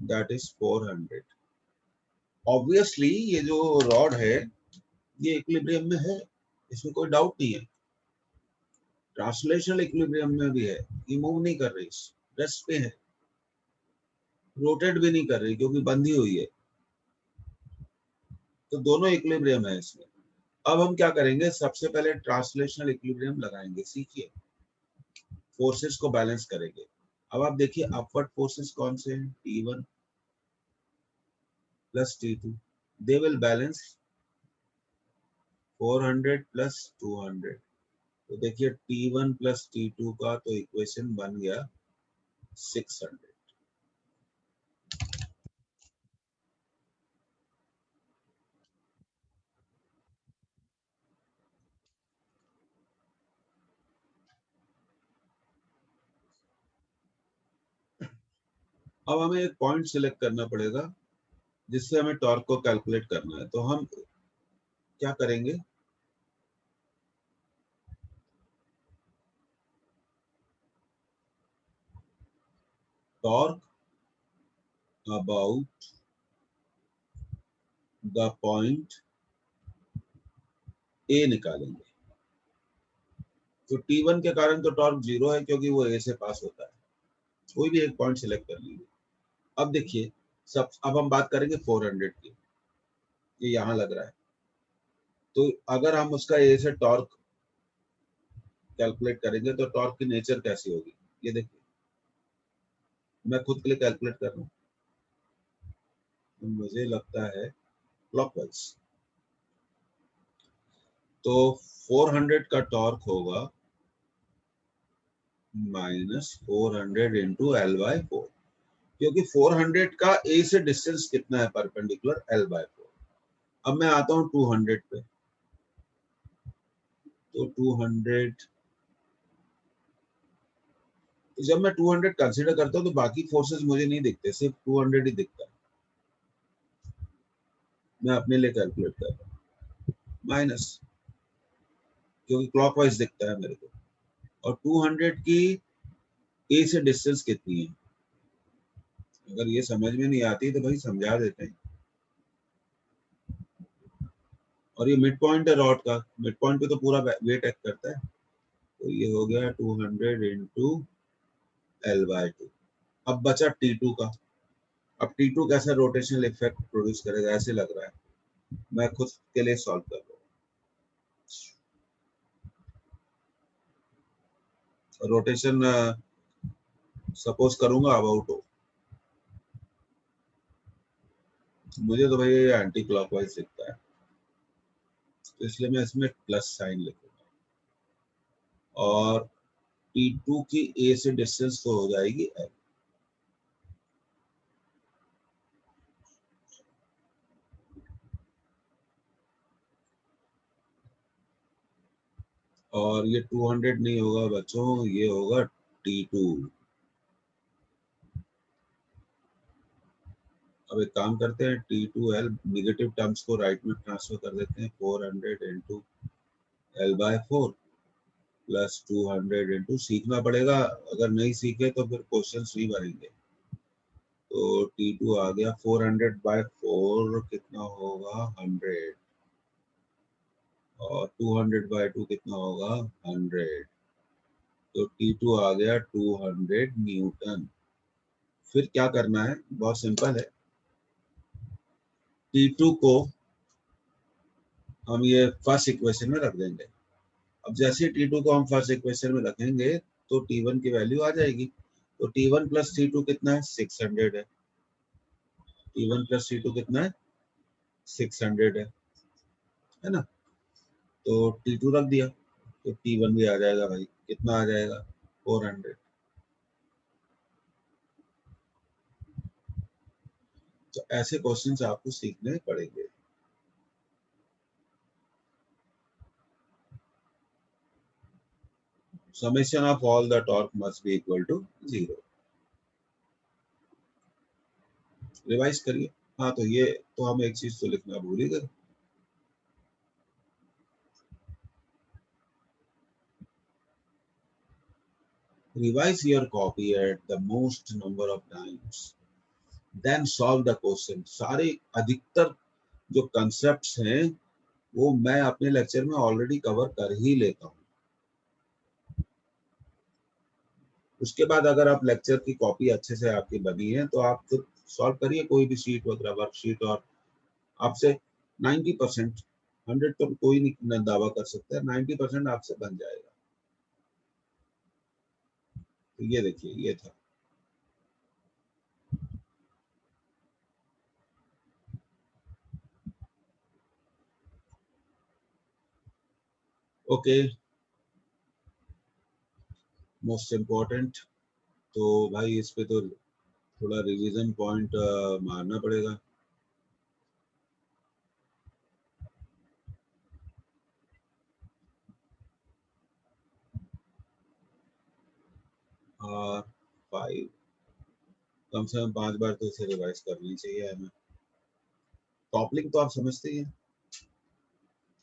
that is 400. Obviously ये जो रॉड है ये इक्विलिब्रियम में है, इसमें कोई डाउट नहीं है. ट्रांसलेशनल इक्विलिब्रियम में भी है, ये मूव नहीं कर रही, रेस्ट पे है, रोटेट भी नहीं कर रही क्योंकि बंधी हुई है. तो दोनों इक्विलिब्रियम है इसमें. अब हम क्या करेंगे, सबसे पहले ट्रांसलेशनल इक्विलिब्रियम लगाएंगे. सीखिए, फोर्सेस को बैलेंस करेंगे. अब आप देखिए अपवर्ड फोर्सेस कौन से हैं, T1 plus T2, they will balance 400 plus 200. तो देखिए T1 प्लस T2 का तो इक्वेशन बन गया 600. अब हमें एक पॉइंट सिलेक्ट करना पड़ेगा जिससे हमें टॉर्क को कैलकुलेट करना है. तो हम क्या करेंगे, torque about the point A निकालेंगे. तो T1 के कारण तो टॉर्क 0 है क्योंकि वो ए से पास होता है. कोई भी एक पॉइंट सिलेक्ट कर लीजिए. अब देखिए, सब अब हम बात करेंगे 400 की, ये यहाँ लग रहा है. तो अगर हम उसका ए से टॉर्क कैलकुलेट करेंगे तो टॉर्क की नेचर कैसी होगी, ये देखिए. मैं खुद के लिए कैलकुलेट कर रहा हूँ, तो मुझे लगता है क्लॉकवाइज. तो 400 का टॉर्क होगा -400 इंटू L/4, क्योंकि 400 का ए से डिस्टेंस कितना है परपेंडिकुलर, L/4. अब मैं आता हूँ 200 पे. तो 200, जब मैं 200 कंसीडर करता हूँ तो बाकी फोर्सेस मुझे नहीं दिखते, सिर्फ 200 ही दिखता है. मैं अपने लिए कैलकुलेट कर रहा हूँ माइनस, क्योंकि क्लॉकवाइज दिखता है मेरे को. और 200 की ए से डिस्टेंस कितनी है, अगर ये समझ में नहीं आती तो भाई समझा देते हैं. और ये मिड पॉइंट है रॉड का, मिड पॉइंट पे तो पूरा वेट एक्ट करता है. तो ये हो गया 200 इंटू L/2. अब बचा T2 का. अब T2 कैसा रोटेशनल इफेक्ट प्रोड्यूस करेगा, ऐसे लग रहा है. मैं खुद के लिए सॉल्व कर रहा हूँ. रोटेशन सपोज करूंगा अबाउट हो, मुझे तो भाई एंटी क्लॉकवाइज दिखता है, तो इसलिए मैं इसमें प्लस साइन लिखूंगा. और T2 की ए से डिस्टेंस तो हो जाएगी L. और ये 200 नहीं होगा बच्चों, ये होगा T2. अब एक काम करते हैं, T2L निगेटिव टर्म्स को राइट में ट्रांसफर कर देते हैं, 400 इंटू L/4 प्लस 200 इंटू, सीखना पड़ेगा, अगर नहीं सीखे तो फिर क्वेश्चन नहीं बनेंगे। तो T2 आ गया 400/4 कितना होगा 100, और 200/2 कितना होगा 100, तो T2 आ गया 200 न्यूटन। फिर क्या करना है, बहुत सिंपल है, T2 को हम ये फर्स्ट इक्वेशन में रख देंगे। अब जैसे T2 को हम फर्स्ट इक्वेशन में रखेंगे तो T1 की वैल्यू आ जाएगी। तो T1 प्लस T2 कितना है 600 है। T1 प्लस T2 कितना है 600 है ना। तो T2 रख दिया तो T1 भी आ जाएगा भाई, कितना आ जाएगा 400। तो ऐसे क्वेश्चंस आपको सीखने पड़ेंगे। Summation of all the torque must be equal to 0। Revise करिए। हाँ तो ये तो हम एक चीज तो लिखना भूल ही गए, revise your copy at the most number of times, then solve the question। सारे अधिकतर जो कंसेप्ट्स हैं वो मैं अपने लेक्चर में ऑलरेडी कवर कर ही लेता हूँ। उसके बाद अगर आप लेक्चर की कॉपी अच्छे से आपकी बनी है तो आप फिर सॉल्व करिए कोई भी शीट वगैरह वर्कशीट, और आपसे 90%, 100 तो कोई नहीं दावा कर सकता है, 90% आपसे बन जाएगा। तो ये देखिए ये था। ओके, मोस्ट इम्पोर्टेंट, तो भाई इस पे तो थोड़ा रिवीजन पॉइंट मारना पड़ेगा। और 5 कम से कम 5 बार तो इसे रिवाइज करनी चाहिए हमें। टॉपलिंग तो आप समझते ही हैं,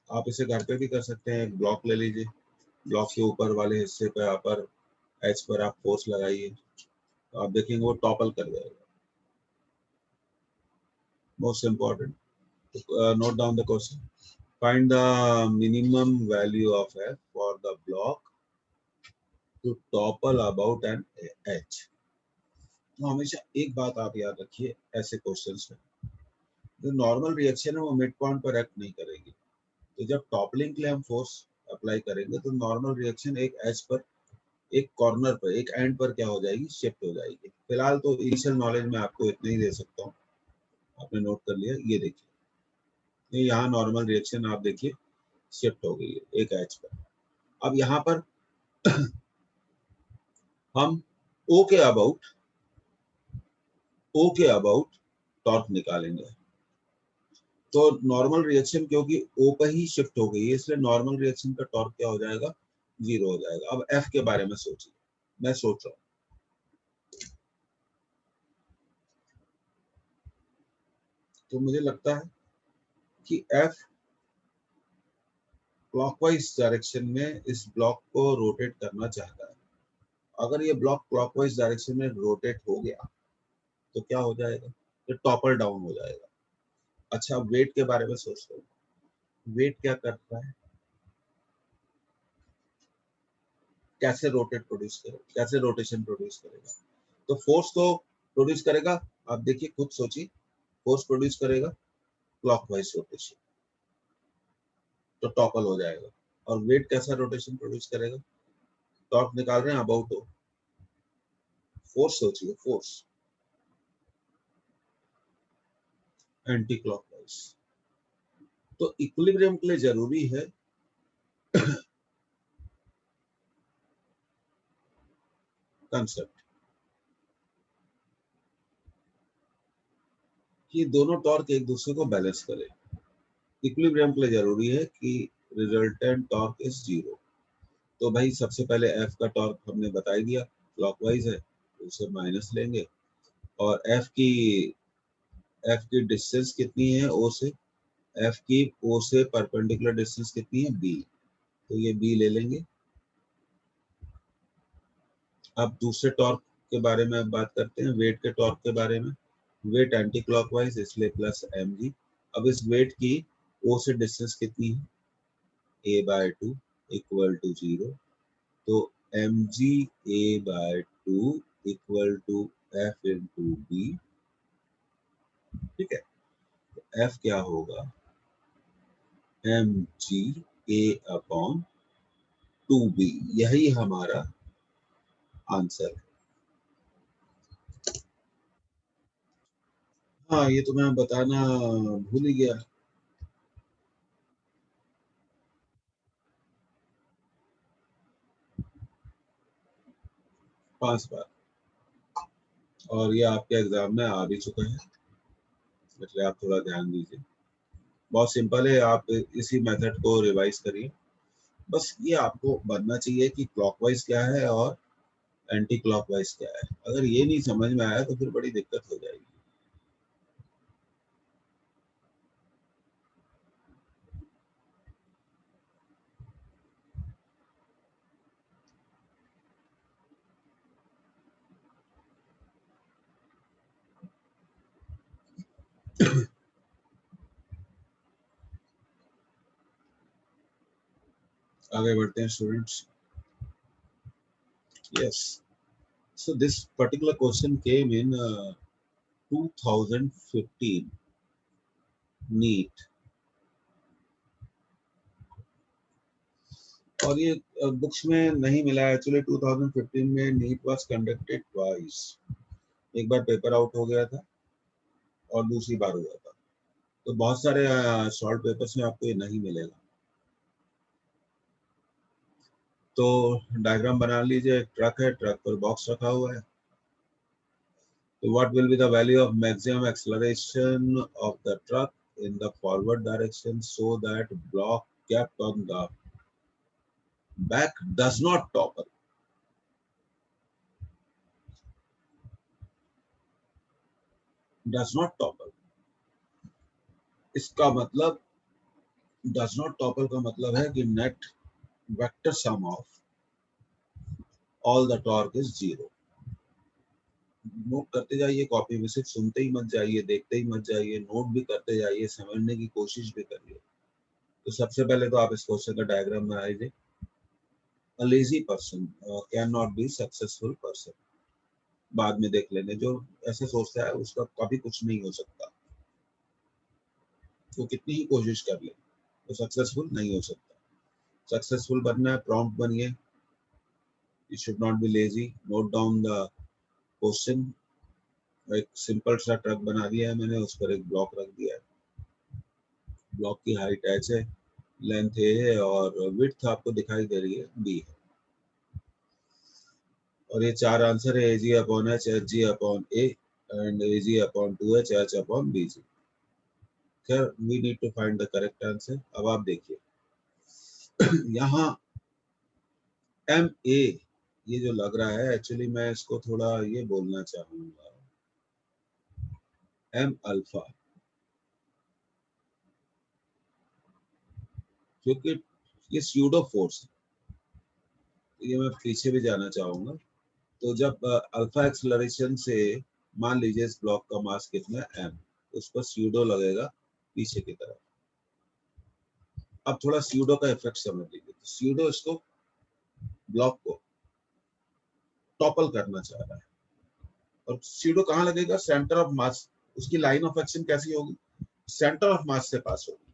आप इसे घर पे भी कर सकते हैं। ब्लॉक ले लीजिए, ब्लॉक के ऊपर वाले हिस्से पे अपर एज पर आप फोर्स लगाइए तो आप देखेंगे वो टॉपल कर जाएगा। Most important, note down the question, find the minimum value of F for the block to topple about an edge। तो हमेशा एक बात आप याद रखिए ऐसे क्वेश्चंस में, जो नॉर्मल रिएक्शन है वो मिड पॉइंट पर एक्ट नहीं करेगी। तो जब टॉपलिंग के लिए हम फोर्स अप्लाई करेंगे तो नॉर्मल रिएक्शन एक एज पर, एक कॉर्नर पर, एक एंड पर क्या हो जाएगी, शिफ्ट हो जाएगी। फिलहाल तो इनिशियल नॉलेज में आपको इतना ही दे सकता हूँ, आपने नोट कर लिया। ये देखिए, ये यहाँ नॉर्मल रिएक्शन आप देखिए शिफ्ट हो गई है एक एज पर। अब यहाँ पर हम ओ के अबाउट टॉर्क निकालेंगे। तो नॉर्मल रिएक्शन क्योंकि ओ पर ही शिफ्ट हो गई है, इसलिए नॉर्मल रिएक्शन का टॉर्क क्या हो जाएगा, 0 हो जाएगा। अब एफ के बारे में सोचिए, मैं सोच रहा हूँ, तो मुझे लगता है कि एफ क्लॉकवाइज डायरेक्शन में इस ब्लॉक को रोटेट करना चाहता है। अगर ये ब्लॉक क्लॉकवाइज डायरेक्शन में रोटेट हो गया तो क्या हो जाएगा, ये टॉपर डाउन हो जाएगा। अच्छा, वेट के बारे में सोच रहे हो, वेट क्या करता है, कैसे रोटेट प्रोड्यूस करेगा, कैसे रोटेशन प्रोड्यूस करेगा। तो फोर्स तो प्रोड्यूस करेगा, आप देखिए खुद सोचिए, फोर्स प्रोड्यूस करेगा क्लॉकवाइज रोटेशन, तो टॉपल हो जाएगा। और वेट कैसा रोटेशन प्रोड्यूस करेगा, टॉर्क निकाल रहे हैं अबाउट हो, फोर्स सोचिए, फोर्स एंटी क्लॉकवाइज। तो इक्विलिब्रियम के लिए जरूरी है कंसेप्ट कि दोनों टॉर्क एक दूसरे को बैलेंस करें। इक्विलिब्रियम के लिए जरूरी है कि रिजल्टेंट टॉर्क इज 0। तो भाई सबसे पहले एफ का टॉर्क हमने बता ही दिया, क्लॉकवाइज है तो उसे माइनस लेंगे, और एफ की एफ की डिस्टेंस कितनी है ओ से, एफ की ओ से परपेंडिकुलर डिस्टेंस कितनी है बी, तो ये बी ले लेंगे। अब दूसरे टॉर्क के बारे में बात करते हैं, वेट के टॉर्क के बारे में। वेट एंटी क्लॉकवाइज इसलिए प्लस एम जी। अब इस वेट की ओ से डिस्टेंस कितनी है, a by two equal to 0, तो m g a by two equal to F into b. ठीक है, एफ क्या होगा, एम जी ए अपॉन 2b, यही हमारा आंसर है। हाँ, ये तो मैं बताना भूल ही गया। 5 बार, और ये आपके एग्जाम में आ भी चुका है, इसलिए आप थोड़ा ध्यान दीजिए। बहुत सिंपल है, आप इसी मेथड को रिवाइज करिए। बस ये आपको बनना चाहिए कि क्लॉकवाइज क्या है और एंटी क्लॉकवाइज क्या है। अगर ये नहीं समझ में आया तो फिर बड़ी दिक्कत हो जाएगी। आगे बढ़ते हैं students. Yes, so this particular question came in 2015 NEET, और ये बुक्स में नहीं मिला है। एक्चुअली 2015 में नीट वाज कंडक्टेड ट्वाइस, एक बार पेपर आउट हो गया था और दूसरी बार हुआ था। तो बहुत सारे शॉर्ट पेपर्स में आपको ये नहीं मिलेगा। तो डायग्राम बना लीजिए, ट्रक है, ट्रक पर बॉक्स रखा हुआ है। तो what will be the value of maximum acceleration of the truck in the forward direction so that block kept on the back does not topple। does not topple, इसका मतलब, does not topple का मतलब है कि net vector sum of all the torque is 0। Note करते जाइए, कॉपी में सिर्फ सुनते ही मत जाइए, देखते ही मत जाइए, नोट भी करते जाइए, समझने की कोशिश भी करिए। तो सबसे पहले तो आप इस क्वेश्चन का डायग्राम बनाइए। A lazy person cannot be successful person। बाद में देख लेंगे, जो ऐसे सोचता है उसका कभी कुछ नहीं हो सकता, वो कितनी ही कोशिश कर ले तो सक्सेसफुल नहीं हो सकता। सक्सेसफुल बनना है, प्रॉम्प्ट बनिए, you should not be lazy। note down the question. एक सिंपल सा ट्रक बना दिया है मैंने, उस पर एक ब्लॉक रख दिया है। ब्लॉक की हाइट h है, लेंथ a है, और विड्थ आपको दिखाई दे रही है b है। और ये चार आंसर है, ag upon h, hg upon a and ag upon 2h, h upon bg। खैर, we need to find the correct answer. अब आप देखिए यहाँ एम ए, ये जो लग रहा है, एक्चुअली मैं इसको थोड़ा ये बोलना चाहूंगा, एम अल्फा, क्योंकि ये स्यूडो फोर्स है। ये मैं पीछे भी जाना चाहूंगा। तो जब अल्फा एक्सलरेशन से, मान लीजिए इस ब्लॉक का मास कितना है एम, उस पर स्यूडो लगेगा पीछे की तरफ। अब थोड़ा स्यूडो का इफेक्ट समझ लीजिए। तो स्यूडो इसको, ब्लॉक को टॉपल करना चाह रहा है, और स्यूडो कहाँ लगेगा, सेंटर ऑफ मास। उसकी लाइन ऑफ एक्शन कैसी होगी, सेंटर ऑफ मास से पास होगी।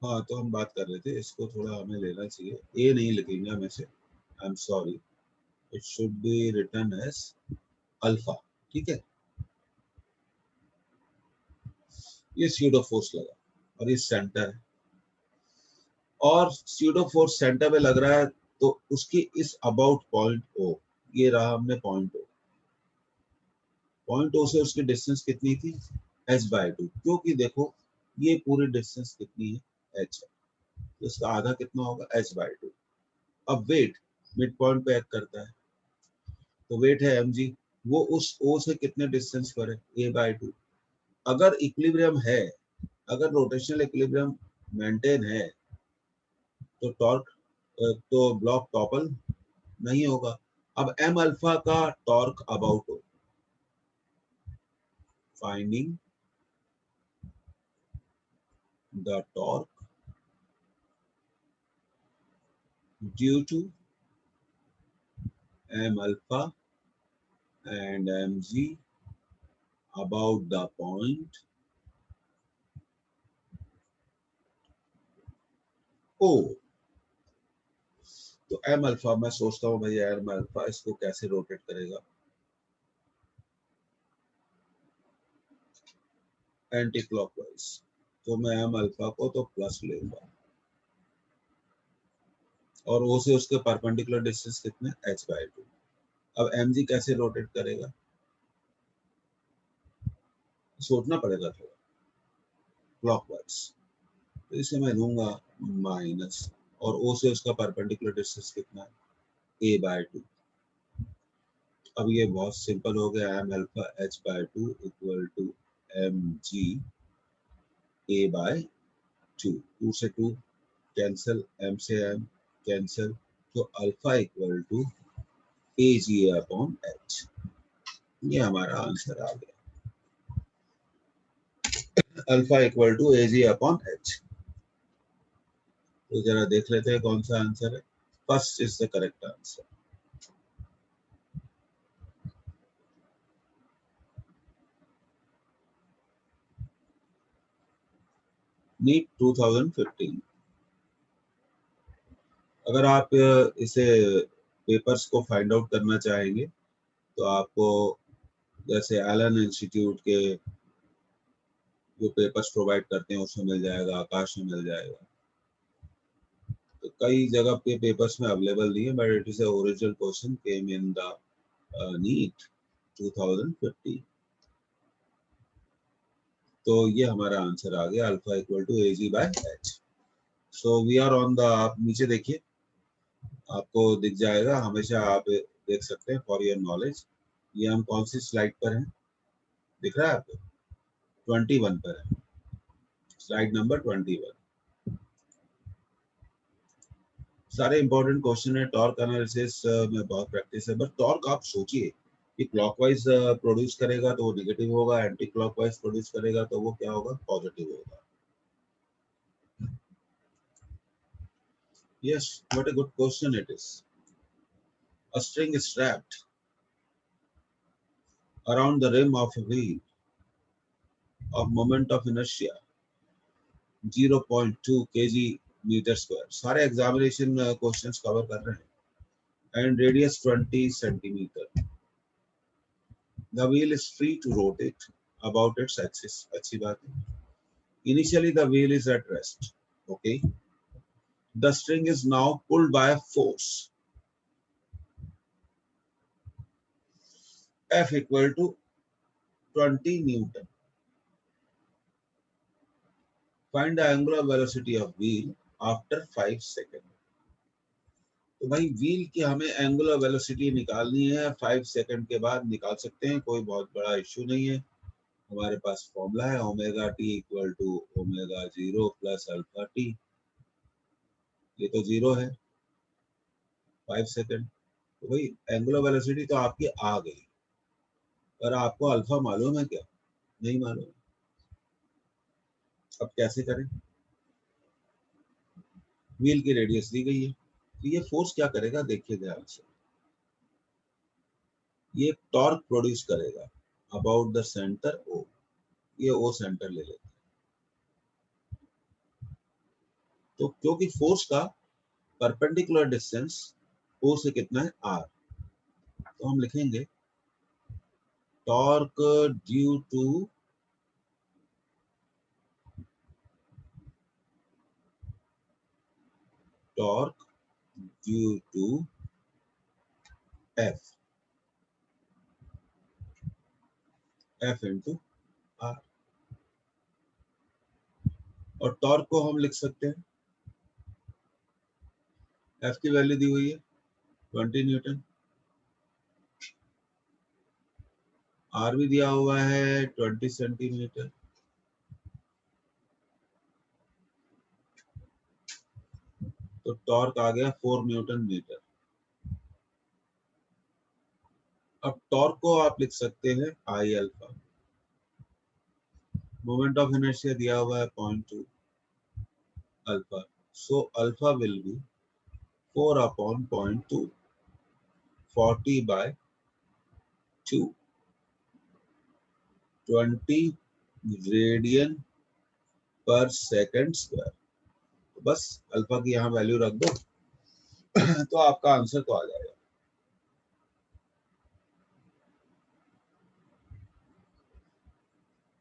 हाँ, तो हम बात कर रहे थे, इसको थोड़ा हमें लेना चाहिए, ए नहीं लिखेंगे हम इसे, I am sorry, it should be written as alpha. ठीक है, ये स्यूडो फोर्स लगा और ये सेंटर है, और स्यूडो फोर्स सेंटर पे लग रहा है, तो उसकी इस अबाउट पॉइंट ओ, ये रहा हमने पॉइंट ओ, पॉइंट ओ से उसकी डिस्टेंस कितनी थी, एच बाय टू। क्योंकि देखो ये पूरी डिस्टेंस कितनी है, एच है, तो इसका आधा कितना होगा, एच बाय टू। अब वेट मिड पॉइंट पे एक्ट करता है, तो वेट है mg, वो उस O से कितने डिस्टेंस पर है, a/2। अगर इक्विलिब्रियम है, अगर रोटेशनल इक्विलिब्रियम मेंटेन है, तो टॉर्क तो ब्लॉक टॉपल नहीं होगा। अब m अल्फा का टॉर्क अबाउट हो, finding the torque due to m alpha and mg about the point O। तो m अल्फा, मैं सोचता हूँ भैया m अल्फा इसको कैसे रोटेट करेगा, एंटी क्लॉकवाइज। तो मैं m अल्फा को तो प्लस लूंगा, और O से उसके परपेंडिकुलर डिस्टेंस कितने, h/2। अब mg कैसे रोटेट करेगा, सोचना पड़ेगा थोड़ा, क्लॉकवाइज। तो इसे मैं लूंगा माइनस, और O से उसका परपेंडिकुलर डिस्टेंस कितना है, a/2। अब ये बहुत सिंपल हो गया, m alpha h/2 equal to mg a/2। 2 से 2 कैंसिल, m से m कैंसिल, तो alpha equal to AGA upon h। ये हमारा आंसर आ गया, alpha equal to AGA upon h। तो जरा देख लेते हैं कौन सा आंसर है। First is the correct answer. NEET 2015। अगर आप इसे पेपर्स को फाइंड आउट करना चाहेंगे, तो आपको जैसे एलन इंस्टीट्यूट के जो पेपर्स प्रोवाइड करते हैं उसमें मिल जाएगा, आकाश में मिल जाएगा। तो कई जगह पे पेपर्स में अवेलेबल नहीं है, but it is original question came in the NEET 2015। तो ये हमारा आंसर आ गया, alpha equal to AG/h। So we are on the, आप नीचे देखिए, आपको दिख जाएगा, हमेशा आप देख सकते हैं फॉर योर नॉलेज। ये हम कौन सी स्लाइड पर हैं, दिख रहा है आपको, 21 पर है, स्लाइड नंबर 21। सारे इंपॉर्टेंट क्वेश्चन है। टॉर्क एनालिसिस में बहुत प्रैक्टिस है, बट टॉर्क आप सोचिए कि क्लॉकवाइज प्रोड्यूस करेगा तो वो नेगेटिव होगा, एंटी क्लॉकवाइज प्रोड्यूस करेगा तो वो क्या होगा, पॉजिटिव होगा। Yes, what a good question it is. A string is strapped around the rim of a wheel of moment of inertia 0.2 kg metre square. सारे एग्जामिनेशन क्वेश्चंस कवर कर रहे हैं। And radius 20 centimetre. The wheel is free to rotate about its axis. अच्छी बात है। Initially the wheel is at rest, okay. The string is now pulled by a force F equal to 20 Newton. Find the angular velocity of wheel after 5 seconds. तो भाई व्हील की हमें एंगुलर वेलोसिटी निकालनी है, 5 सेकंड के बाद निकाल सकते हैं, कोई बहुत बड़ा इश्यू नहीं है। हमारे पास फॉर्मूला है omega t equal to omega 0 plus alpha t. ये तो 0 है, 5 सेकंड। तो भाई एंगुलर वेलोसिटी तो आपकी आ गई, पर आपको अल्फा मालूम है क्या, नहीं मालूम। अब कैसे करें, व्हील की रेडियस दी गई है, तो ये फोर्स क्या करेगा देखिए ध्यान से। ये टॉर्क प्रोड्यूस करेगा अबाउट द सेंटर ओ। ये ओ सेंटर ले लेते हैं। तो क्योंकि फोर्स का परपेंडिकुलर डिस्टेंस ओ से कितना है, आर, तो हम लिखेंगे torque due to torque due to F, F into R. और टॉर्क को हम लिख सकते हैं, एफ की वैल्यू दी हुई है 20 न्यूटन, आर भी दिया हुआ है 20 सेंटीमीटर, तो टॉर्क आ गया 4 न्यूटन मीटर। अब टॉर्क को आप लिख सकते हैं I alpha. Moment of inertia दिया हुआ है 0.2 alpha, so alpha will be 4 upon 0.2, 40 by 2, 20 radian per second square. तो बस अल्फा की यहाँ वैल्यू रख दो तो आपका आंसर तो आ जाएगा।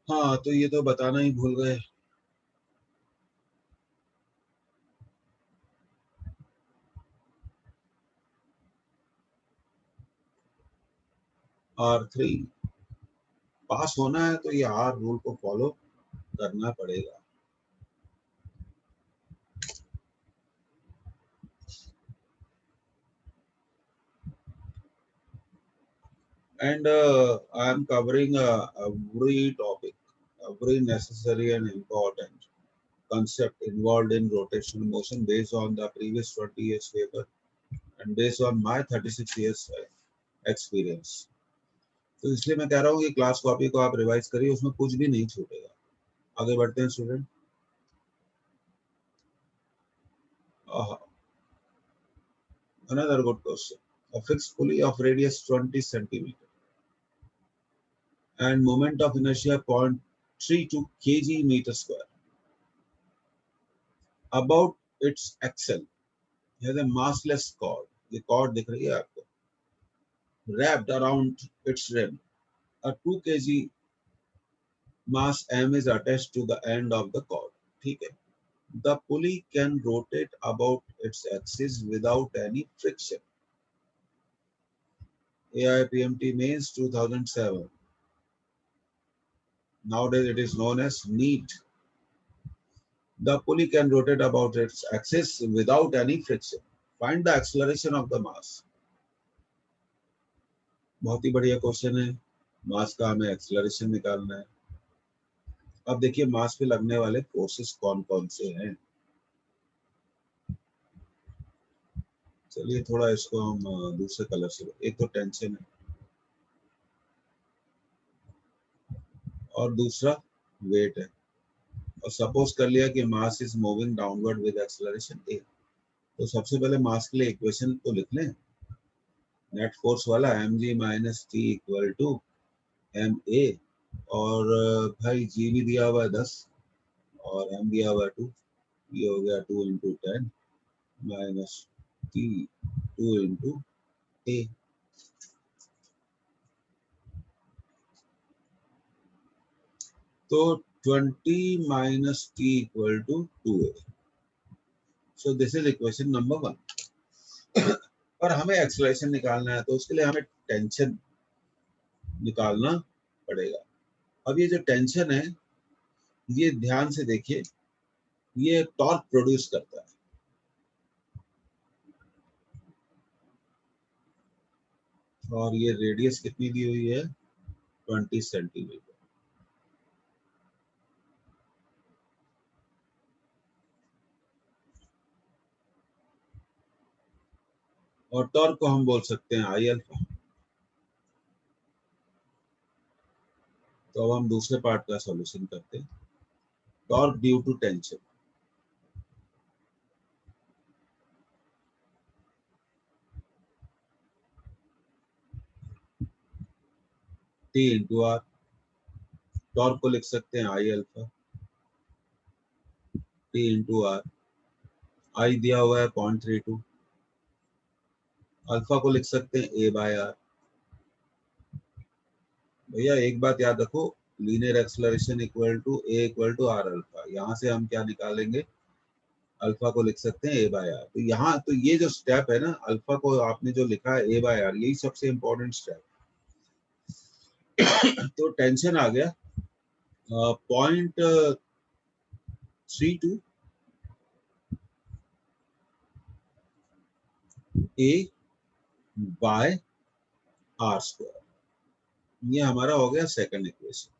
हाँ, तो ये तो बताना ही भूल गए। R3 पास होना है तो ये R रूल को फॉलो करना पड़ेगा। And I am covering every topic, every necessary and important concept involved in rotational motion based on the previous 20 years paper and based on my 36 years experience. तो इसलिए मैं कह रहा हूँ कि क्लास कॉपी को आप रिवाइज करिए, उसमें कुछ भी नहीं छूटेगा। आगे बढ़ते हैं student. Another good question. A fixed pulley of radius 20 centimeter and moment of inertia 0.32 kg meter square. About its axle has a massless cord. ये cord दिख रही है आपको, wrapped around its rim. A 2 kg mass M is attached to the end of the cord. ठीक है. The pulley can rotate about its axis without any friction. AIPMT Mains 2007. Nowadays it is known as NEAT. The pulley can rotate about its axis without any friction. Find the acceleration of the mass. बहुत ही बढ़िया क्वेश्चन है। मास का हमें एक्सेलरेशन निकालना है। अब देखिए मास पे लगने वाले फोर्सेस कौन कौन से हैं। चलिए थोड़ा इसको हम दूसरे कलर से, एक तो टेंशन है और दूसरा वेट है। और सपोज कर लिया कि mass is moving downward with acceleration A, तो सबसे पहले मास के लिए इक्वेशन तो लिख लें। नेट फोर्स वाला mg minus t equal to m a, और भाई जी भी दिया हुआ है 10 और एम दिया हुआ है 2, ये हो गया 2 into 10 minus t 2 into a. तो 20 minus t equal to 2a। So this is equation number 1। और हमें एक्सेलरेशन निकालना है तो उसके लिए हमें टेंशन निकालना पड़ेगा। अब ये जो टेंशन है, ये ध्यान से देखिए, ये टॉर्क प्रोड्यूस करता है। और ये रेडियस कितनी दी हुई है 20 सेंटीमीटर। और टॉर्क को हम बोल सकते हैं आई अल्फा। तो अब हम दूसरे पार्ट का सॉल्यूशन करते हैं। Torque due to tension, T into R. Torque को लिख सकते हैं I alpha, T into R. I दिया हुआ है 0.32, अल्फा को लिख सकते हैं ए बाय आर। भैया एक बात याद रखो, linear acceleration equal to a equal to r alpha. यहाँ से हम क्या निकालेंगे, अल्फा को लिख सकते हैं ए बाय आर। तो यहाँ तो ये जो स्टेप है ना, अल्फा को आपने जो लिखा है ए बाय आर, यही सबसे इंपॉर्टेंट स्टेप। तो टेंशन आ गया 0.32 ए बाय आर स्क्वायर। ये हमारा हो गया सेकंड इक्वेशन।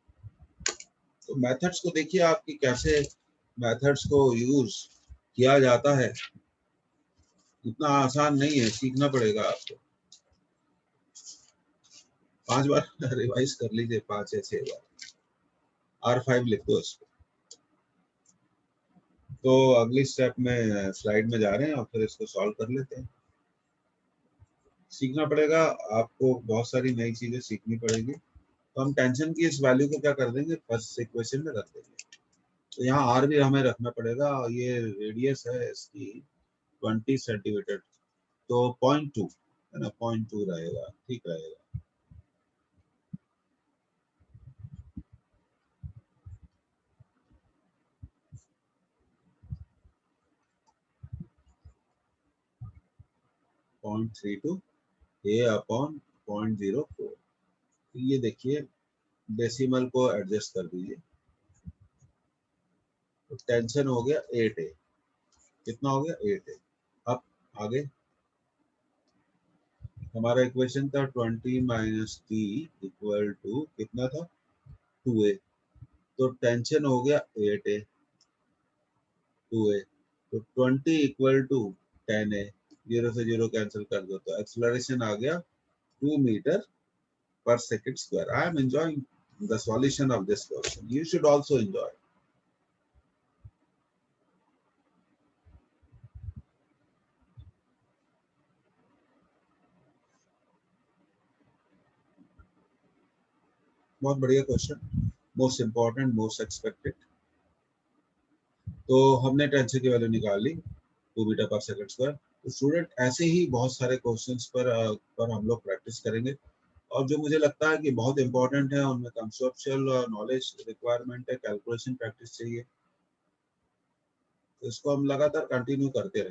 तो मेथड्स को देखिए आपकी कैसे मेथड्स को यूज किया जाता है, इतना आसान नहीं है, सीखना पड़ेगा आपको। 5 बार रिवाइज कर लीजिए, 5 या 6 बार। R5 लिख दो इसको। तो अगली स्टेप में स्लाइड में जा रहे हैं और फिर इसको सॉल्व कर लेते हैं। सीखना पड़ेगा आपको, बहुत सारी नई चीजें सीखनी पड़ेगी। तो हम टेंशन की इस वैल्यू को क्या कर देंगे, फर्स्ट इक्वेशन में रख देंगे। तो यहाँ आर भी हमें रखना पड़ेगा, ये रेडियस है इसकी 20 सेंटीमीटर, तो 0.2 है ना, 0.2 रहेगा, ठीक रहेगा। .32 a अपॉन 0.04। ये देखिए डेसिमल को एडजस्ट कर दीजिए, तो टेंशन हो गया 8a। कितना हो गया, 8a। अब आगे हमारा इक्वेशन था 20 माइनस टी इक्वल टू कितना था, 2a। तो टेंशन हो गया 8a 2a, तो 20 इक्वल टू 10a। 0 से 0 कैंसिल कर दो, तो एक्सेलरेशन आ गया 2 metre per second square. I am enjoying the solution of this question. You should also enjoy. बहुत बढ़िया question, most important, most expected. तो हमने टेंशन की वैल्यू निकाल ली 2 मीटर पर सेकंड स्क्वायर। तो स्टूडेंट ऐसे ही बहुत सारे क्वेश्चंस पर हम लोग प्रैक्टिस करेंगे, और जो मुझे लगता है कि बहुत इंपॉर्टेंट है उनमें कंसेप्चुअल नॉलेज रिक्वायरमेंट है, कैलकुलेशन प्रैक्टिस चाहिए। तो इसको हम लगातार कंटिन्यू करते रहेंगे।